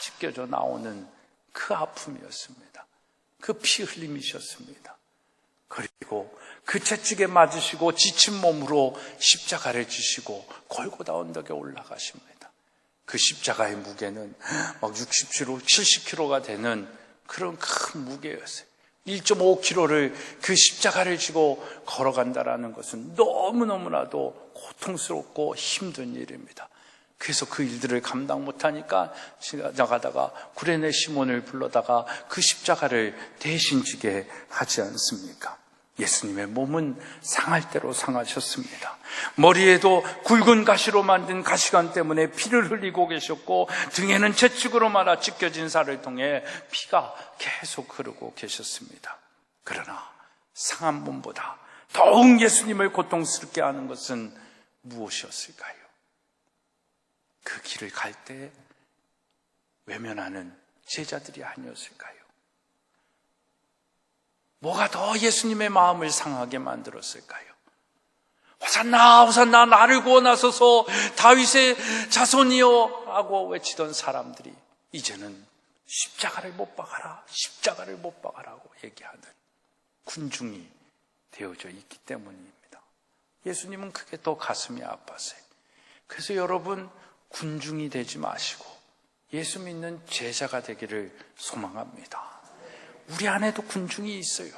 찢겨져 나오는 그 아픔이었습니다. 그 피 흘림이셨습니다. 그리고 그 채찍에 맞으시고 지친 몸으로 십자가를 지시고 골고다 언덕에 올라가십니다. 그 십자가의 무게는 막 60kg, 70kg가 되는 그런 큰 무게였어요. 1.5km를 그 십자가를 지고 걸어간다라는 것은 너무너무나도 고통스럽고 힘든 일입니다. 그래서 그 일들을 감당 못하니까 나가다가 구레네 시몬을 불러다가 그 십자가를 대신 지게 하지 않습니까? 예수님의 몸은 상할 대로 상하셨습니다. 머리에도 굵은 가시로 만든 가시관 때문에 피를 흘리고 계셨고 등에는 채찍으로 말아 찢겨진 살을 통해 피가 계속 흐르고 계셨습니다. 그러나 상한 몸보다 더욱 예수님을 고통스럽게 하는 것은 무엇이었을까요? 그 길을 갈 때 외면하는 제자들이 아니었을까요? 뭐가 더 예수님의 마음을 상하게 만들었을까요? 호산나 호산나 나를 구원하소서 다윗의 자손이여 하고 외치던 사람들이 이제는 십자가를 못 박아라, 십자가를 못 박아라고 얘기하는 군중이 되어져 있기 때문입니다. 예수님은 그게 더 가슴이 아팠어요. 그래서 여러분, 군중이 되지 마시고 예수 믿는 제자가 되기를 소망합니다. 우리 안에도 군중이 있어요.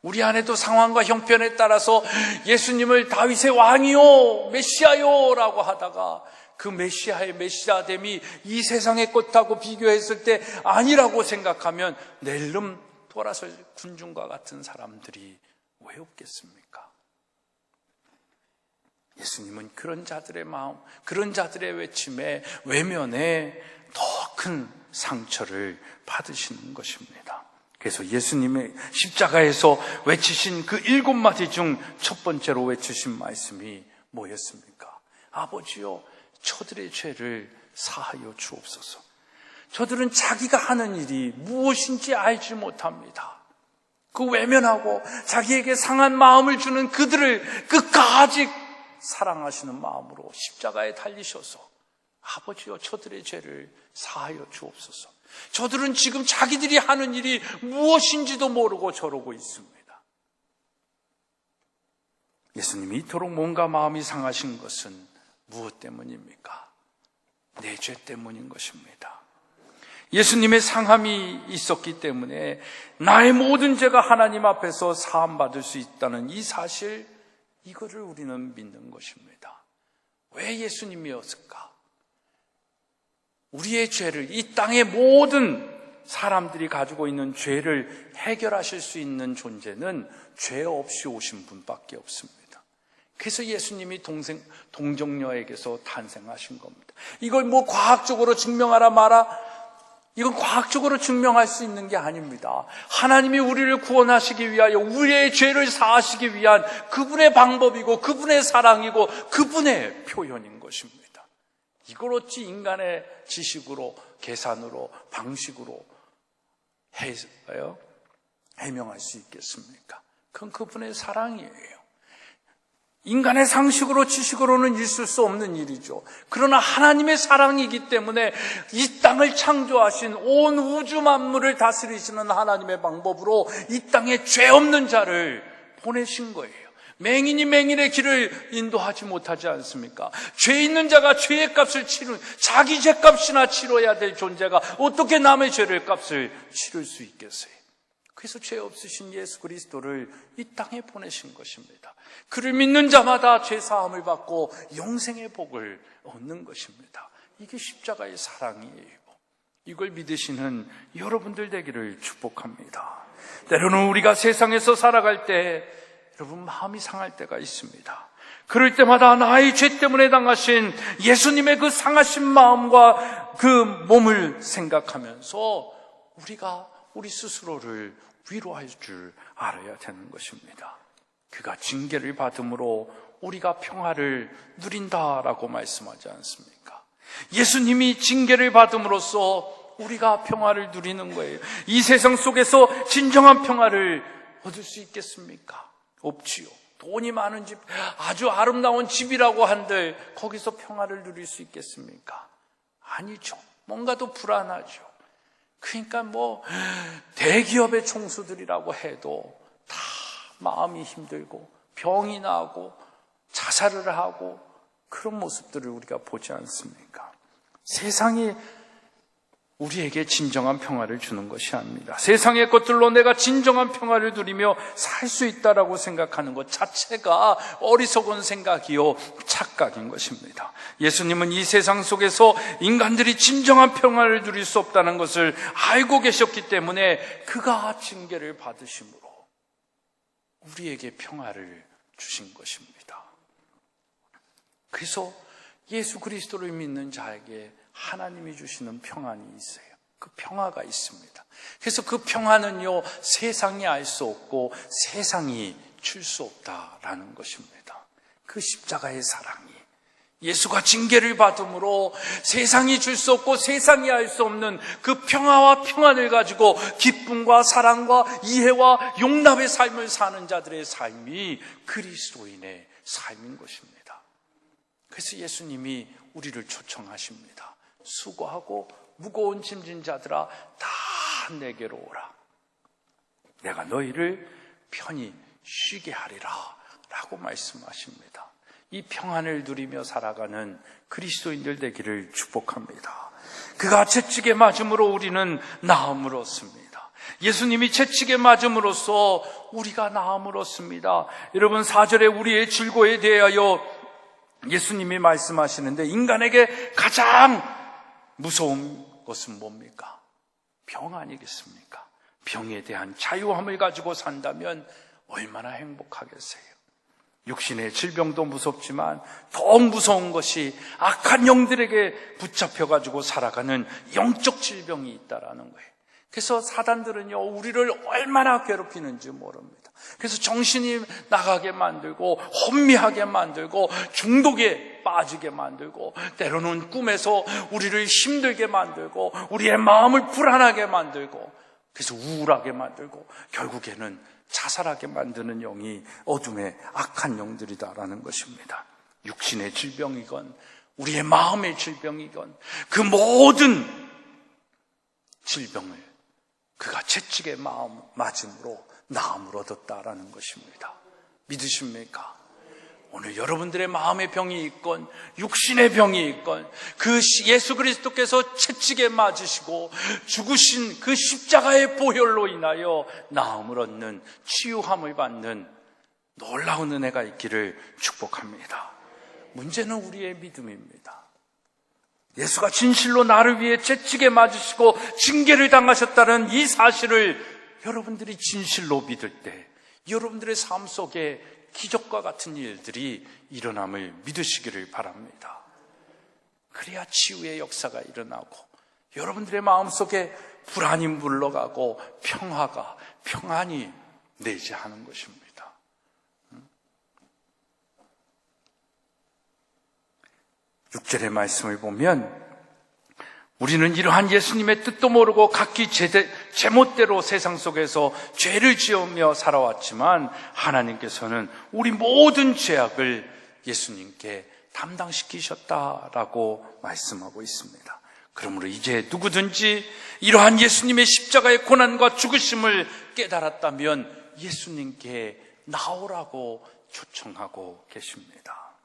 우리 안에도 상황과 형편에 따라서 예수님을 다윗의 왕이요, 메시아요 라고 하다가 그 메시아의 메시아됨이 이 세상의 것하고 비교했을 때 아니라고 생각하면 낼름 돌아설 군중과 같은 사람들이 왜 없겠습니까? 예수님은 그런 자들의 마음, 그런 자들의 외침에, 외면에 더 큰 상처를 받으시는 것입니다. 그래서 예수님의 십자가에서 외치신 그 7마디 중 첫 번째로 외치신 말씀이 뭐였습니까? 아버지요, 저들의 죄를 사하여 주옵소서. 저들은 자기가 하는 일이 무엇인지 알지 못합니다. 그 외면하고 자기에게 상한 마음을 주는 그들을 끝까지 사랑하시는 마음으로 십자가에 달리셔서 아버지여, 저들의 죄를 사하여 주옵소서. 저들은 지금 자기들이 하는 일이 무엇인지도 모르고 저러고 있습니다. 예수님이 이토록 뭔가 마음이 상하신 것은 무엇 때문입니까? 내 죄 때문인 것입니다. 예수님의 상함이 있었기 때문에 나의 모든 죄가 하나님 앞에서 사함받을 수 있다는 이 사실, 이거를 우리는 믿는 것입니다. 왜 예수님이었을까? 우리의 죄를, 이 땅의 모든 사람들이 가지고 있는 죄를 해결하실 수 있는 존재는 죄 없이 오신 분밖에 없습니다. 그래서 예수님이 동정녀에게서 탄생하신 겁니다. 이걸 뭐 과학적으로 증명하라 마라, 이건 과학적으로 증명할 수 있는 게 아닙니다. 하나님이 우리를 구원하시기 위하여 우리의 죄를 사하시기 위한 그분의 방법이고 그분의 사랑이고 그분의 표현인 것입니다. 이걸 어찌 인간의 지식으로, 계산으로, 방식으로 해명할 수 있겠습니까? 그건 그분의 사랑이에요. 인간의 상식으로, 지식으로는 있을 수 없는 일이죠. 그러나 하나님의 사랑이기 때문에 이 땅을 창조하신 온 우주 만물을 다스리시는 하나님의 방법으로 이 땅에 죄 없는 자를 보내신 거예요. 맹인이 맹인의 길을 인도하지 못하지 않습니까? 죄 있는 자가 죄의 값을 자기 죄값이나 치러야 될 존재가 어떻게 남의 죄를 값을 치를 수 있겠어요? 그래서 죄 없으신 예수 그리스도를 이 땅에 보내신 것입니다. 그를 믿는 자마다 죄 사함을 받고 영생의 복을 얻는 것입니다. 이게 십자가의 사랑이에요. 이걸 믿으시는 여러분들 되기를 축복합니다. 때로는 우리가 세상에서 살아갈 때 여러분 마음이 상할 때가 있습니다. 그럴 때마다 나의 죄 때문에 당하신 예수님의 그 상하신 마음과 그 몸을 생각하면서 우리가 우리 스스로를 위로할 줄 알아야 되는 것입니다. 그가 징계를 받음으로 우리가 평화를 누린다라고 말씀하지 않습니까? 예수님이 징계를 받음으로써 우리가 평화를 누리는 거예요. 이 세상 속에서 진정한 평화를 얻을 수 있겠습니까? 없지요. 돈이 많은 집, 아주 아름다운 집이라고 한들 거기서 평화를 누릴 수 있겠습니까? 아니죠. 뭔가도 불안하죠. 그러니까 대기업의 총수들이라고 해도 다 마음이 힘들고 병이 나고 자살을 하고 그런 모습들을 우리가 보지 않습니까? 세상이 우리에게 진정한 평화를 주는 것이 아닙니다. 세상의 것들로 내가 진정한 평화를 누리며 살 수 있다라고 생각하는 것 자체가 어리석은 생각이요 착각인 것입니다. 예수님은 이 세상 속에서 인간들이 진정한 평화를 누릴 수 없다는 것을 알고 계셨기 때문에 그가 징계를 받으심으로 우리에게 평화를 주신 것입니다. 그래서 예수 그리스도를 믿는 자에게 하나님이 주시는 평안이 있어요. 그 평화가 있습니다. 그래서 그 평화는요, 세상이 알 수 없고 세상이 줄 수 없다라는 것입니다. 그 십자가의 사랑이 예수가 징계를 받음으로 세상이 줄 수 없고 세상이 알 수 없는 그 평화와 평안을 가지고 기쁨과 사랑과 이해와 용납의 삶을 사는 자들의 삶이 그리스도인의 삶인 것입니다. 그래서 예수님이 우리를 초청하십니다. 수고하고 무거운 짐진 자들아 다 내게로 오라. 내가 너희를 편히 쉬게 하리라 라고 말씀하십니다. 이 평안을 누리며 살아가는 그리스도인들 되기를 축복합니다. 그가 채찍에 맞음으로 우리는 나음을 얻습니다. 예수님이 채찍에 맞음으로써 우리가 나음을 얻습니다. 여러분 4절에 우리의 질고에 대하여 예수님이 말씀하시는데 인간에게 가장 무서운 것은 뭡니까? 병 아니겠습니까? 병에 대한 자유함을 가지고 산다면 얼마나 행복하겠어요. 육신의 질병도 무섭지만 더 무서운 것이 악한 영들에게 붙잡혀가지고 살아가는 영적 질병이 있다라는 거예요. 그래서 사단들은요, 우리를 얼마나 괴롭히는지 모릅니다. 그래서 정신이 나가게 만들고 혼미하게 만들고 중독에 빠지게 만들고 때로는 꿈에서 우리를 힘들게 만들고 우리의 마음을 불안하게 만들고 그래서 우울하게 만들고 결국에는 자살하게 만드는 영이 어둠의 악한 영들이다라는 것입니다. 육신의 질병이건 우리의 마음의 질병이건 그 모든 질병을 그가 채찍에 맞음으로 나음을 얻었다라는 것입니다. 믿으십니까? 오늘 여러분들의 마음의 병이 있건 육신의 병이 있건 그 예수 그리스도께서 채찍에 맞으시고 죽으신 그 십자가의 보혈로 인하여 나음을 얻는 치유함을 받는 놀라운 은혜가 있기를 축복합니다. 문제는 우리의 믿음입니다. 예수가 진실로 나를 위해 채찍에 맞으시고 징계를 당하셨다는 이 사실을 여러분들이 진실로 믿을 때 여러분들의 삶 속에 기적과 같은 일들이 일어남을 믿으시기를 바랍니다. 그래야 치유의 역사가 일어나고 여러분들의 마음속에 불안이 물러가고 평안이 내재하는 것입니다. 6절의 말씀을 보면 우리는 이러한 예수님의 뜻도 모르고 각기 제멋대로 세상 속에서 죄를 지으며 살아왔지만 하나님께서는 우리 모든 죄악을 예수님께 담당시키셨다라고 말씀하고 있습니다. 그러므로 이제 누구든지 이러한 예수님의 십자가의 고난과 죽으심을 깨달았다면 예수님께 나오라고 초청하고 계십니다.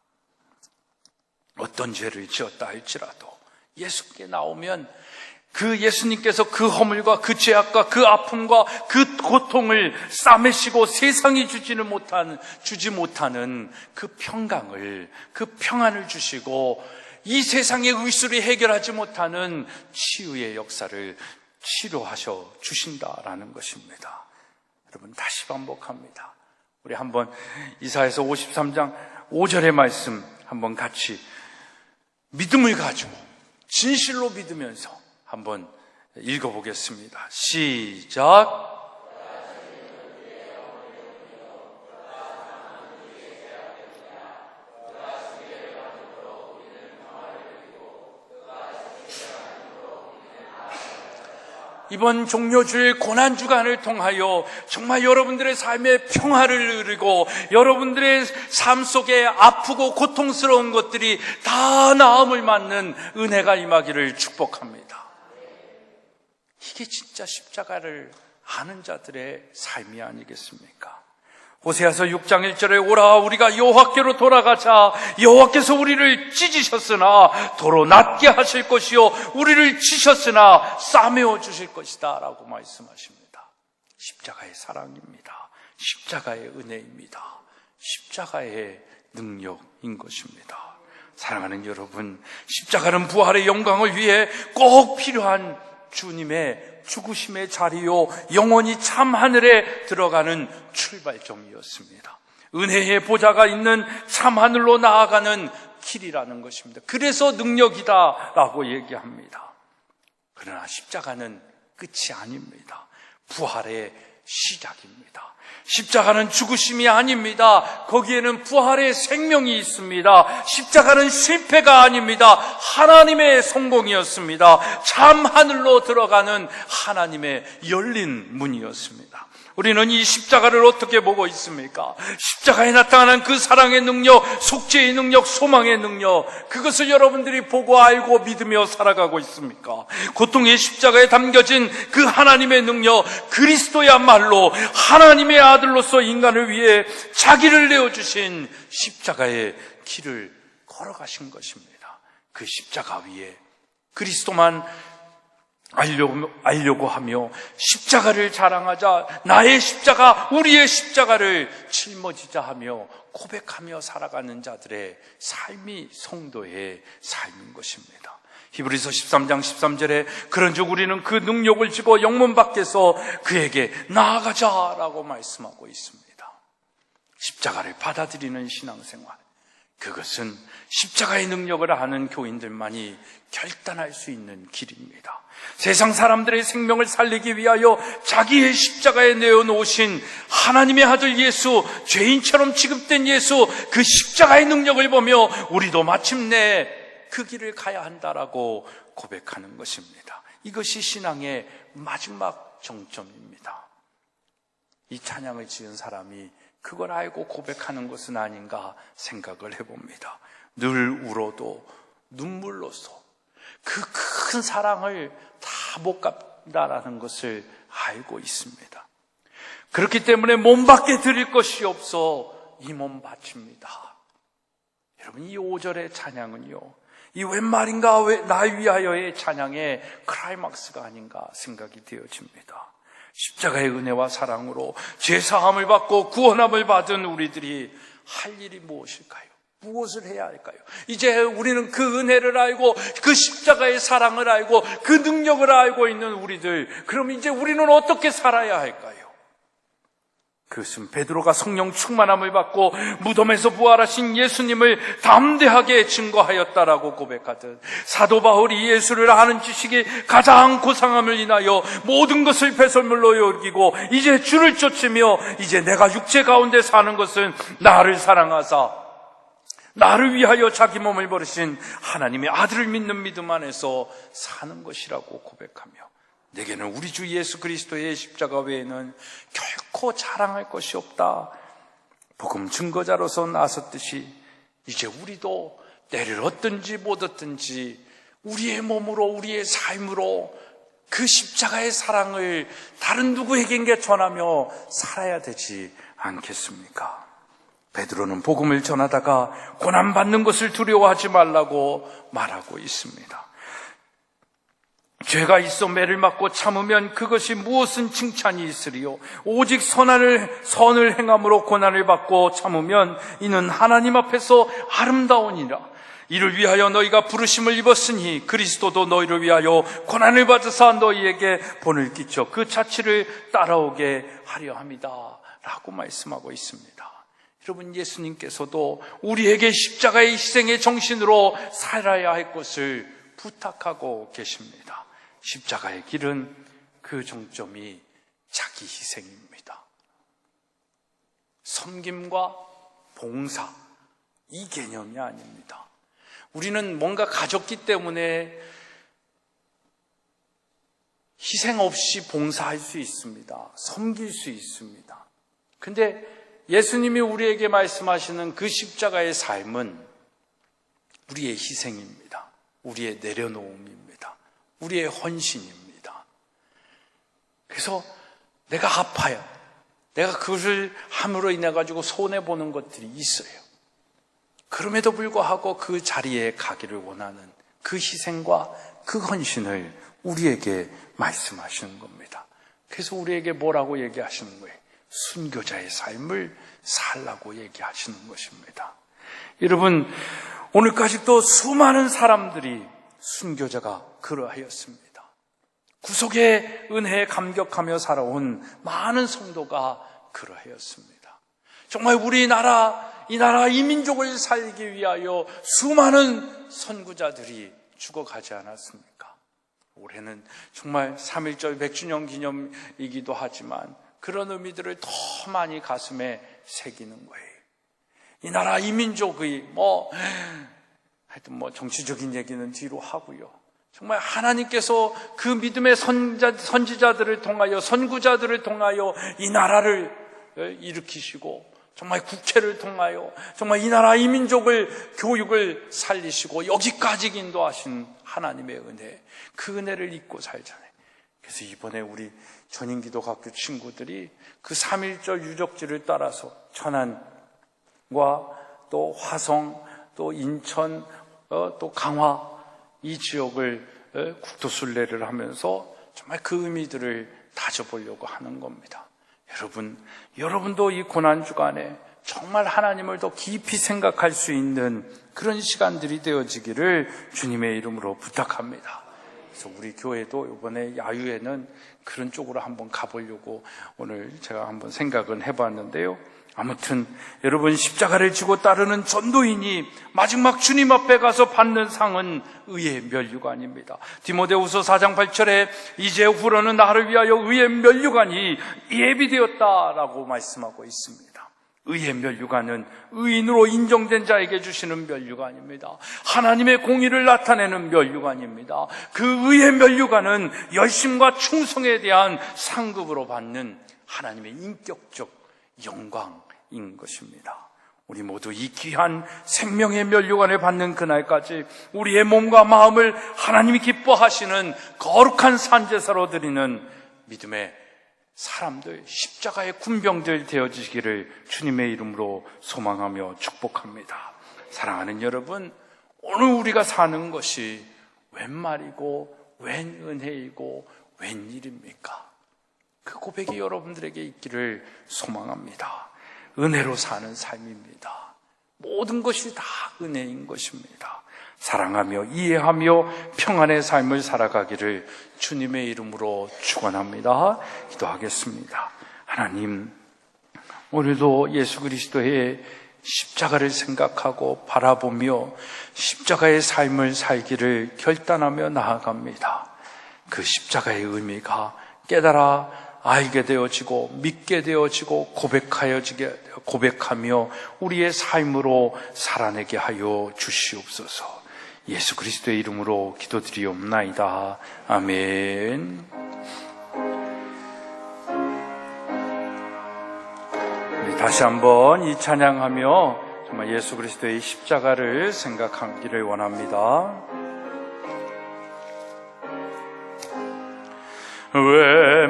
어떤 죄를 지었다 할지라도 예수께 나오면 그 예수님께서 그 허물과 그 죄악과 그 아픔과 그 고통을 싸매시고 세상이 주지 못하는 그 평강을, 그 평안을 주시고 이 세상의 의술이 해결하지 못하는 치유의 역사를 치료하셔 주신다라는 것입니다. 여러분 다시 반복합니다. 우리 한번 이사야서 53장 5절의 말씀 한번 같이 믿음을 가지고 진실로 믿으면서 한번 읽어보겠습니다. 시작. 이번 종료주일 고난주간을 통하여 정말 여러분들의 삶에 평화를 누리고 여러분들의 삶 속에 아프고 고통스러운 것들이 다 나음을 맞는 은혜가 임하기를 축복합니다. 이게 진짜 십자가를 아는 자들의 삶이 아니겠습니까? 호세아서 6장 1절에 오라 우리가 여호와께로 돌아가자 여호와께서 우리를 찢으셨으나 도로 낫게 하실 것이요 우리를 치셨으나 싸매어 주실 것이다 라고 말씀하십니다. 십자가의 사랑입니다. 십자가의 은혜입니다. 십자가의 능력인 것입니다. 사랑하는 여러분, 십자가는 부활의 영광을 위해 꼭 필요한 주님의 죽으심의 자리요 영원히 참 하늘에 들어가는 출발점이었습니다. 은혜의 보좌가 있는 참 하늘로 나아가는 길이라는 것입니다. 그래서 능력이다라고 얘기합니다. 그러나 십자가는 끝이 아닙니다. 부활의 시작입니다. 십자가는 죽으심이 아닙니다. 거기에는 부활의 생명이 있습니다. 십자가는 실패가 아닙니다. 하나님의 성공이었습니다. 참 하늘로 들어가는 하나님의 열린 문이었습니다. 우리는 이 십자가를 어떻게 보고 있습니까? 십자가에 나타나는 그 사랑의 능력, 속죄의 능력, 소망의 능력, 그것을 여러분들이 보고 알고 믿으며 살아가고 있습니까? 고통의 십자가에 담겨진 그 하나님의 능력, 그리스도야말로 하나님의 아들로서 인간을 위해 자기를 내어주신 십자가의 길을 걸어가신 것입니다. 그 십자가 위에 그리스도만 알려고 하며 십자가를 자랑하자, 나의 십자가, 우리의 십자가를 짊어지자 하며 고백하며 살아가는 자들의 삶이 성도의 삶인 것입니다. 히브리서 13장 13절에 그런즉 우리는 그 능력을 지고 영문 밖에서 그에게 나아가자라고 말씀하고 있습니다. 십자가를 받아들이는 신앙생활, 그것은 십자가의 능력을 아는 교인들만이 결단할 수 있는 길입니다. 세상 사람들의 생명을 살리기 위하여 자기의 십자가에 내어놓으신 하나님의 아들 예수, 죄인처럼 취급된 예수, 그 십자가의 능력을 보며 우리도 마침내 그 길을 가야 한다라고 고백하는 것입니다. 이것이 신앙의 마지막 정점입니다. 이 찬양을 지은 사람이 그걸 알고 고백하는 것은 아닌가 생각을 해봅니다. 늘 울어도 눈물로써 그 큰 사랑을 다 못 갚는다라는 것을 알고 있습니다. 그렇기 때문에 몸밖에 드릴 것이 없어 이 몸 바칩니다. 여러분, 이 5절의 찬양은요, 이 웬 말인가 날 위하여의 찬양의 클라이막스가 아닌가 생각이 되어집니다. 십자가의 은혜와 사랑으로 죄사함을 받고 구원함을 받은 우리들이 할 일이 무엇일까요? 무엇을 해야 할까요? 이제 우리는 그 은혜를 알고 그 십자가의 사랑을 알고 그 능력을 알고 있는 우리들, 그럼 이제 우리는 어떻게 살아야 할까요? 그것은 베드로가 성령 충만함을 받고 무덤에서 부활하신 예수님을 담대하게 증거하였다라고 고백하듯, 사도 바울이 예수를 아는 지식이 가장 고상함을 인하여 모든 것을 배설물로 여기고 이제 주를 쫓으며 이제 내가 육체 가운데 사는 것은 나를 사랑하사 나를 위하여 자기 몸을 버리신 하나님의 아들을 믿는 믿음 안에서 사는 것이라고 고백하며, 내게는 우리 주 예수 그리스도의 십자가 외에는 결코 자랑할 것이 없다, 복음 증거자로서 나섰듯이 이제 우리도 때를 얻든지 못 얻든지 우리의 몸으로, 우리의 삶으로 그 십자가의 사랑을 다른 누구에게 전하며 살아야 되지 않겠습니까? 베드로는 복음을 전하다가 고난받는 것을 두려워하지 말라고 말하고 있습니다. 죄가 있어 매를 맞고 참으면 그것이 무엇은 칭찬이 있으리요, 오직 선을 행함으로 고난을 받고 참으면 이는 하나님 앞에서 아름다우니라. 이를 위하여 너희가 부르심을 입었으니 그리스도도 너희를 위하여 고난을 받으사 너희에게 본을 끼쳐 그 자취를 따라오게 하려 함이다 라고 말씀하고 있습니다. 여러분, 예수님께서도 우리에게 십자가의 희생의 정신으로 살아야 할 것을 부탁하고 계십니다. 십자가의 길은 그 정점이 자기 희생입니다. 섬김과 봉사, 이 개념이 아닙니다. 우리는 뭔가 가졌기 때문에 희생 없이 봉사할 수 있습니다. 섬길 수 있습니다. 근데 예수님이 우리에게 말씀하시는 그 십자가의 삶은 우리의 희생입니다. 우리의 내려놓음입니다. 우리의 헌신입니다. 그래서 내가 아파요. 내가 그것을 함으로 인해 가지고 손해보는 것들이 있어요. 그럼에도 불구하고 그 자리에 가기를 원하는 그 희생과 그 헌신을 우리에게 말씀하시는 겁니다. 그래서 우리에게 뭐라고 얘기하시는 거예요? 순교자의 삶을 살라고 얘기하시는 것입니다. 여러분, 오늘까지 또 수많은 사람들이 순교자가 그러하였습니다. 구속의 은혜에 감격하며 살아온 많은 성도가 그러하였습니다. 정말 이 나라 이 민족을 살리기 위하여 수많은 선구자들이 죽어가지 않았습니까? 올해는 정말 3.1절 100주년 기념이기도 하지만 그런 의미들을 더 많이 가슴에 새기는 거예요. 이 나라 이 민족의 하여튼 정치적인 얘기는 뒤로 하고요. 정말 하나님께서 그 믿음의 선지자들을 통하여, 선구자들을 통하여 이 나라를 일으키시고, 정말 국회를 통하여 정말 이 나라 이 민족을 교육을 살리시고 여기까지 인도하신 하나님의 은혜, 그 은혜를 잊고 살잖아요. 그래서 이번에 우리 전인기도학교 친구들이 그 3.1절 유적지를 따라서 천안과 또 화성, 또 인천, 또 강화 이 지역을 국토순례를 하면서 정말 그 의미들을 다져보려고 하는 겁니다. 여러분도 이 고난주간에 정말 하나님을 더 깊이 생각할 수 있는 그런 시간들이 되어지기를 주님의 이름으로 부탁합니다. 그래서 우리 교회도 이번에 야유회는 그런 쪽으로 한번 가보려고 오늘 제가 한번 생각은 해봤는데요. 아무튼 여러분, 십자가를 지고 따르는 전도인이 마지막 주님 앞에 가서 받는 상은 의의 면류관입니다. 디모데후서 4장 8절에 이제 후로는 나를 위하여 의의 면류관이 예비되었다라고 말씀하고 있습니다. 의의 면류관은 의인으로 인정된 자에게 주시는 면류관입니다. 하나님의 공의를 나타내는 면류관입니다. 그 의의 면류관은 열심과 충성에 대한 상급으로 받는 하나님의 인격적 영광인 것입니다. 우리 모두 이 귀한 생명의 면류관을 받는 그날까지 우리의 몸과 마음을 하나님이 기뻐하시는 거룩한 산제사로 드리는 믿음의 사람들, 십자가의 군병들 되어지기를 주님의 이름으로 소망하며 축복합니다. 사랑하는 여러분, 오늘 우리가 사는 것이 웬 말이고 웬 은혜이고 웬 일입니까? 그 고백이 여러분들에게 있기를 소망합니다. 은혜로 사는 삶입니다. 모든 것이 다 은혜인 것입니다. 사랑하며 이해하며 평안의 삶을 살아가기를 주님의 이름으로 축원합니다. 기도하겠습니다. 하나님, 오늘도 예수 그리스도의 십자가를 생각하고 바라보며 십자가의 삶을 살기를 결단하며 나아갑니다. 그 십자가의 의미가 깨달아 알게 되어지고 믿게 되어지고 고백하며 우리의 삶으로 살아내게 하여 주시옵소서. 예수 그리스도의 이름으로 기도드리옵나이다. 아멘. 다시 한번 이 찬양하며 정말 예수 그리스도의 십자가를 생각하기를 원합니다. 왜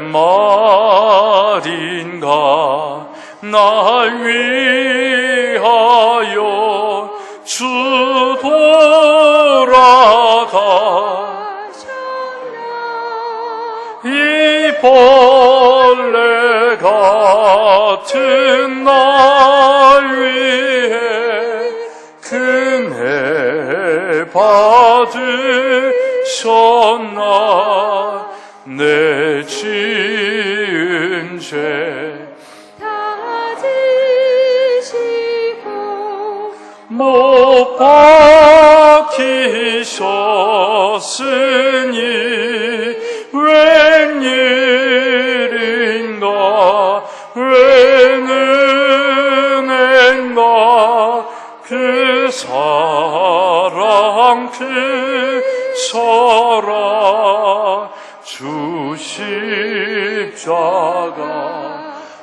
말인가 날 위하여 주 돌아가 이 벌레 같은 날 위해 큰 해 받으셨나 내 지은 죄 다 지시고 못 박히셨으니 웬일인가 웬 은혜인가 그 사랑 그 사랑 주 십자가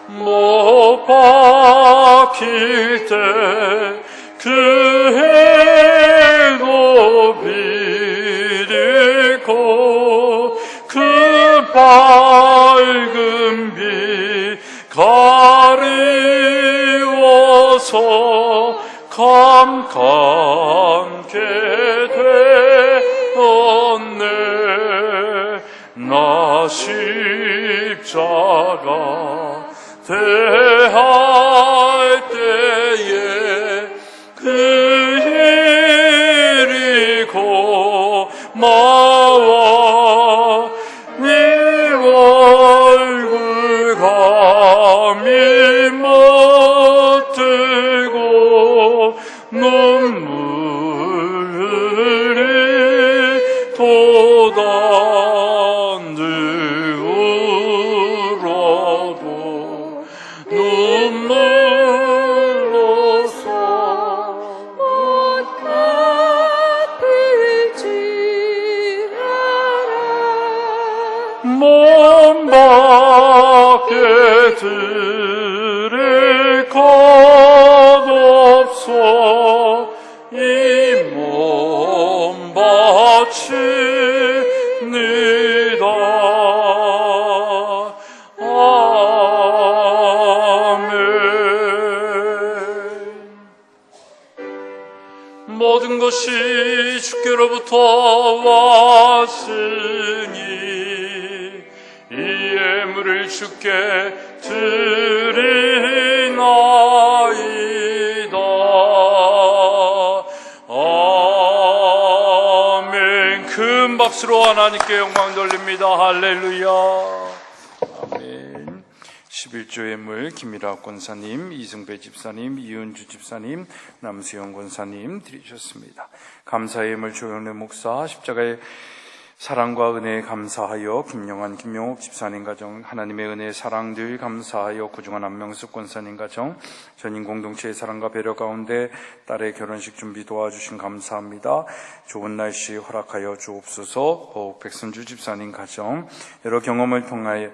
못 박힐 때 그 해도 비리고 그 밝은 빛 가리워서 캄캄게 되었네. 나 십자가 대할 때에 그 일이 고마워 네 얼굴 감히 못 들고 눈물 흘리도다 늘 울어도 눈물로서 못 갚을 줄 알아 몸 밖에 들을 것 없어 이 몸 바칩니다. 아멘. 모든 것이 주께로부터 왔으니 이 예물을 주께 드리나이다. 아멘. 큰 박수 박수로 하나님께 영광 돌립니다. 할렐루야. 아멘. 11조 예물 김미락 권사님, 이승배 집사님, 이은주 집사님, 남수영 권사님 드리셨습니다. 감사의 예물 조영래 목사, 십자가의 사랑과 은혜에 감사하여 김영환, 김용옥 집사님 가정, 하나님의 은혜의 사랑 늘 감사하여 구중한 안명숙 권사님 가정, 전인 공동체의 사랑과 배려 가운데 딸의 결혼식 준비 도와주신 감사합니다. 좋은 날씨 허락하여 주옵소서. 보옥 백선주 집사님 가정, 여러 경험을 통하여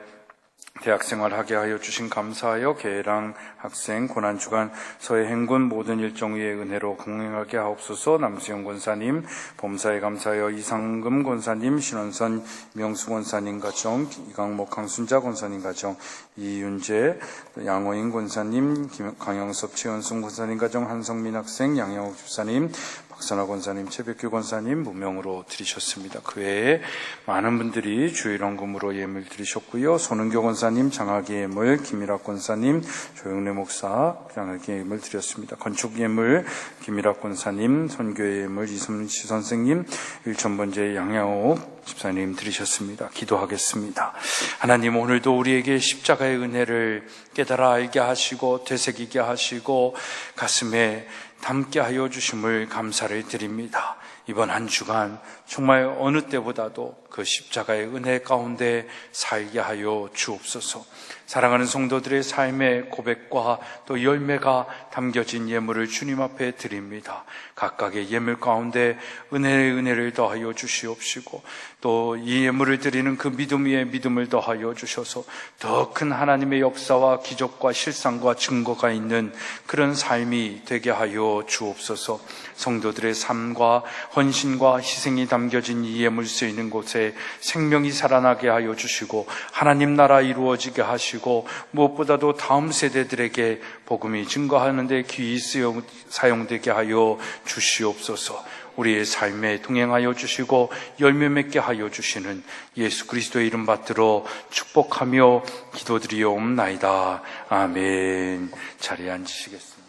대학생활 하게 하여 주신 감사하여 계랑 학생 고난주간 서해 행군 모든 일정 위의 은혜로 공행하게 하옵소서. 남수영 권사님 범사에 감사하여 이상금 권사님, 신원선 명수 권사님 가정, 이강목 강순자 권사님 가정, 이윤재 양호인 권사님, 강영섭 최현승 권사님 가정, 한성민 학생, 양영욱 집사님, 박선아 권사님, 최백규 권사님 무명으로 드리셨습니다. 그 외에 많은 분들이 주일헌금으로 예물 드리셨고요. 손은교 권사님, 장학의 예물, 김일학 권사님, 조영래 목사 장학의 예물 드렸습니다. 건축 예물 김일학 권사님, 선교의 예물 이순시 선생님, 일천번제 양양옥 집사님 드리셨습니다. 기도하겠습니다. 하나님, 오늘도 우리에게 십자가의 은혜를 깨달아 알게 하시고 되새기게 하시고 가슴에 담게 하여 주심을 감사를 드립니다. 이번 한 주간 정말 어느 때보다도 그 십자가의 은혜 가운데 살게 하여 주옵소서. 사랑하는 성도들의 삶의 고백과 또 열매가 담겨진 예물을 주님 앞에 드립니다. 각각의 예물 가운데 은혜의 은혜를 더하여 주시옵시고 또 이 예물을 드리는 그 믿음 위에 믿음을 더하여 주셔서 더 큰 하나님의 역사와 기적과 실상과 증거가 있는 그런 삶이 되게 하여 주옵소서. 성도들의 삶과 헌신과 희생이 담겨진 이 예물 쓰이는 곳에 생명이 살아나게 하여 주시고 하나님 나라 이루어지게 하시고 무엇보다도 다음 세대들에게 복음이 증거하는 데 귀히 사용되게 하여 주시옵소서. 우리의 삶에 동행하여 주시고 열매 맺게 하여 주시는 예수 그리스도의 이름 받들어 축복하며 기도드리옵나이다. 아멘. 자리에 앉으시겠습니다.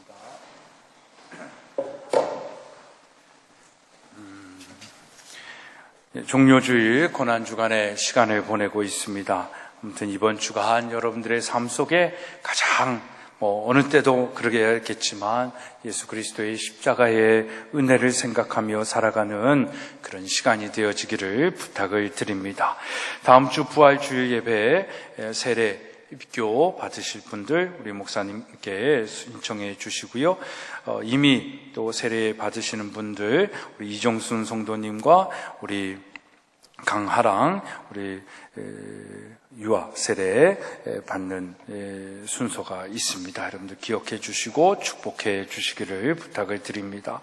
종료주일 고난주간의 시간을 보내고 있습니다. 아무튼 이번 주간 여러분들의 삶 속에 가장 어느 때도 그러겠지만 예수 그리스도의 십자가의 은혜를 생각하며 살아가는 그런 시간이 되어지기를 부탁을 드립니다. 다음 주 부활주일 예배 세례 입교 받으실 분들 우리 목사님께 신청해 주시고요. 이미 또 세례 받으시는 분들 우리 이종순 성도님과 우리 강하랑 우리 유아 세례 받는 순서가 있습니다. 여러분들 기억해 주시고 축복해 주시기를 부탁을 드립니다.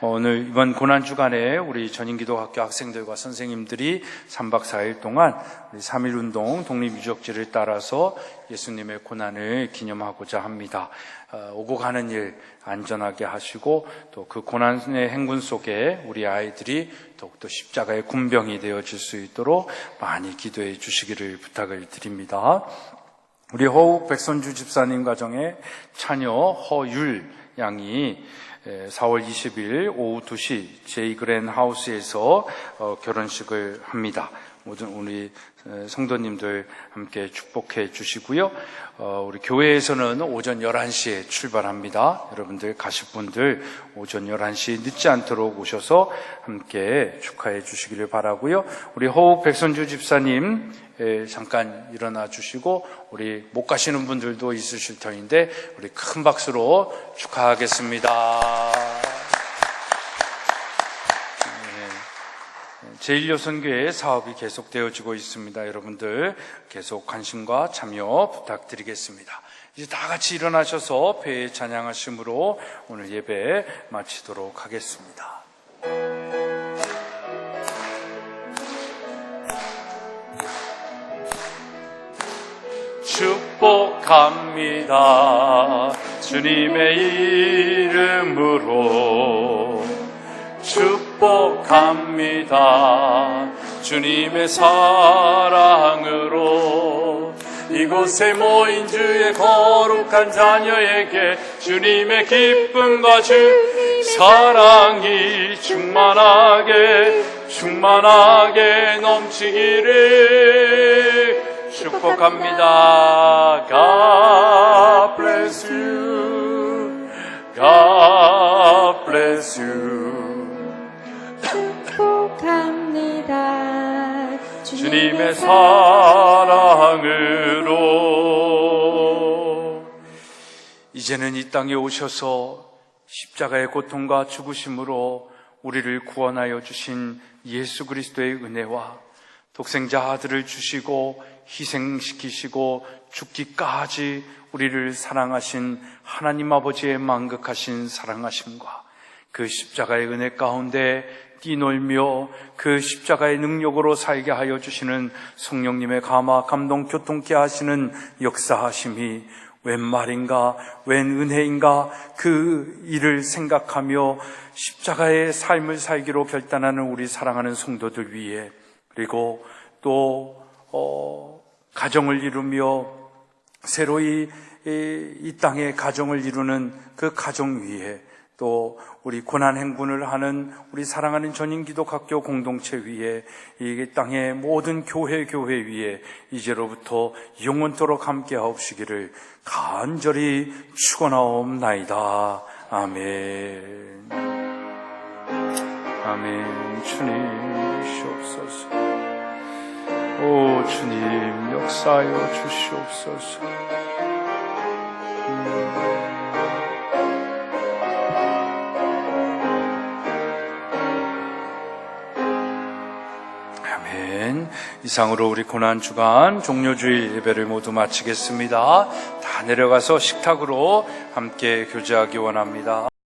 오늘 이번 고난주간에 우리 전인기도학교 학생들과 선생님들이 3박 4일 동안 우리 3.1운동 독립유적지를 따라서 예수님의 고난을 기념하고자 합니다. 오고 가는 일 안전하게 하시고 또 그 고난의 행군 속에 우리 아이들이 더욱더 십자가의 군병이 되어질 수 있도록 많이 기도해 주시기를 부탁을 드립니다. 우리 허욱 백선주 집사님 가정의 자녀 허율 양이 4월 20일 오후 2시 제이그랜 하우스에서 결혼식을 합니다. 모든 우리 성도님들 함께 축복해 주시고요. 우리 교회에서는 오전 11시에 출발합니다. 여러분들 가실 분들 오전 11시 늦지 않도록 오셔서 함께 축하해 주시기를 바라고요. 우리 허욱 백선주 집사님 잠깐 일어나 주시고 우리 못 가시는 분들도 있으실 터인데 우리 큰 박수로 축하하겠습니다. 제1요선교회 사업이 계속되어지고 있습니다. 여러분들 계속 관심과 참여 부탁드리겠습니다. 이제 다 같이 일어나셔서 배에 찬양하심으로 오늘 예배 마치도록 하겠습니다. 축복합니다. 주님의 이름으로 축복합니다. 주님의 사랑으로 이곳에 모인 주의 거룩한 자녀에게 주님의 기쁨과 주 사랑이 충만하게 충만하게 넘치기를 축복합니다. God bless you. God bless you. 축복합니다. 주님의 사랑으로 이제는 이 땅에 오셔서 십자가의 고통과 죽으심으로 우리를 구원하여 주신 예수 그리스도의 은혜와 독생자 아들을 주시고 희생시키시고 죽기까지 우리를 사랑하신 하나님 아버지의 만극하신 사랑하심과 그 십자가의 은혜 가운데 뛰놀며 그 십자가의 능력으로 살게 하여 주시는 성령님의 감화, 감동, 교통케 하시는 역사하심이 웬 말인가, 웬 은혜인가, 그 일을 생각하며 십자가의 삶을 살기로 결단하는 우리 사랑하는 성도들 위해, 그리고 또 가정을 이루며 새로이 이 땅에 가정을 이루는 그 가정 위에, 또 우리 고난 행군을 하는 우리 사랑하는 전인기독학교 공동체 위에, 이 땅의 모든 교회 위에 이제로부터 영원토록 함께 하옵시기를 간절히 축원하옵나이다. 아멘. 아멘. 주님 주시옵소서. 오 주님 역사하여 주시옵소서. 아멘. 이상으로 우리 고난주간 종료주일 예배를 모두 마치겠습니다. 다 내려가서 식탁으로 함께 교제하기 원합니다.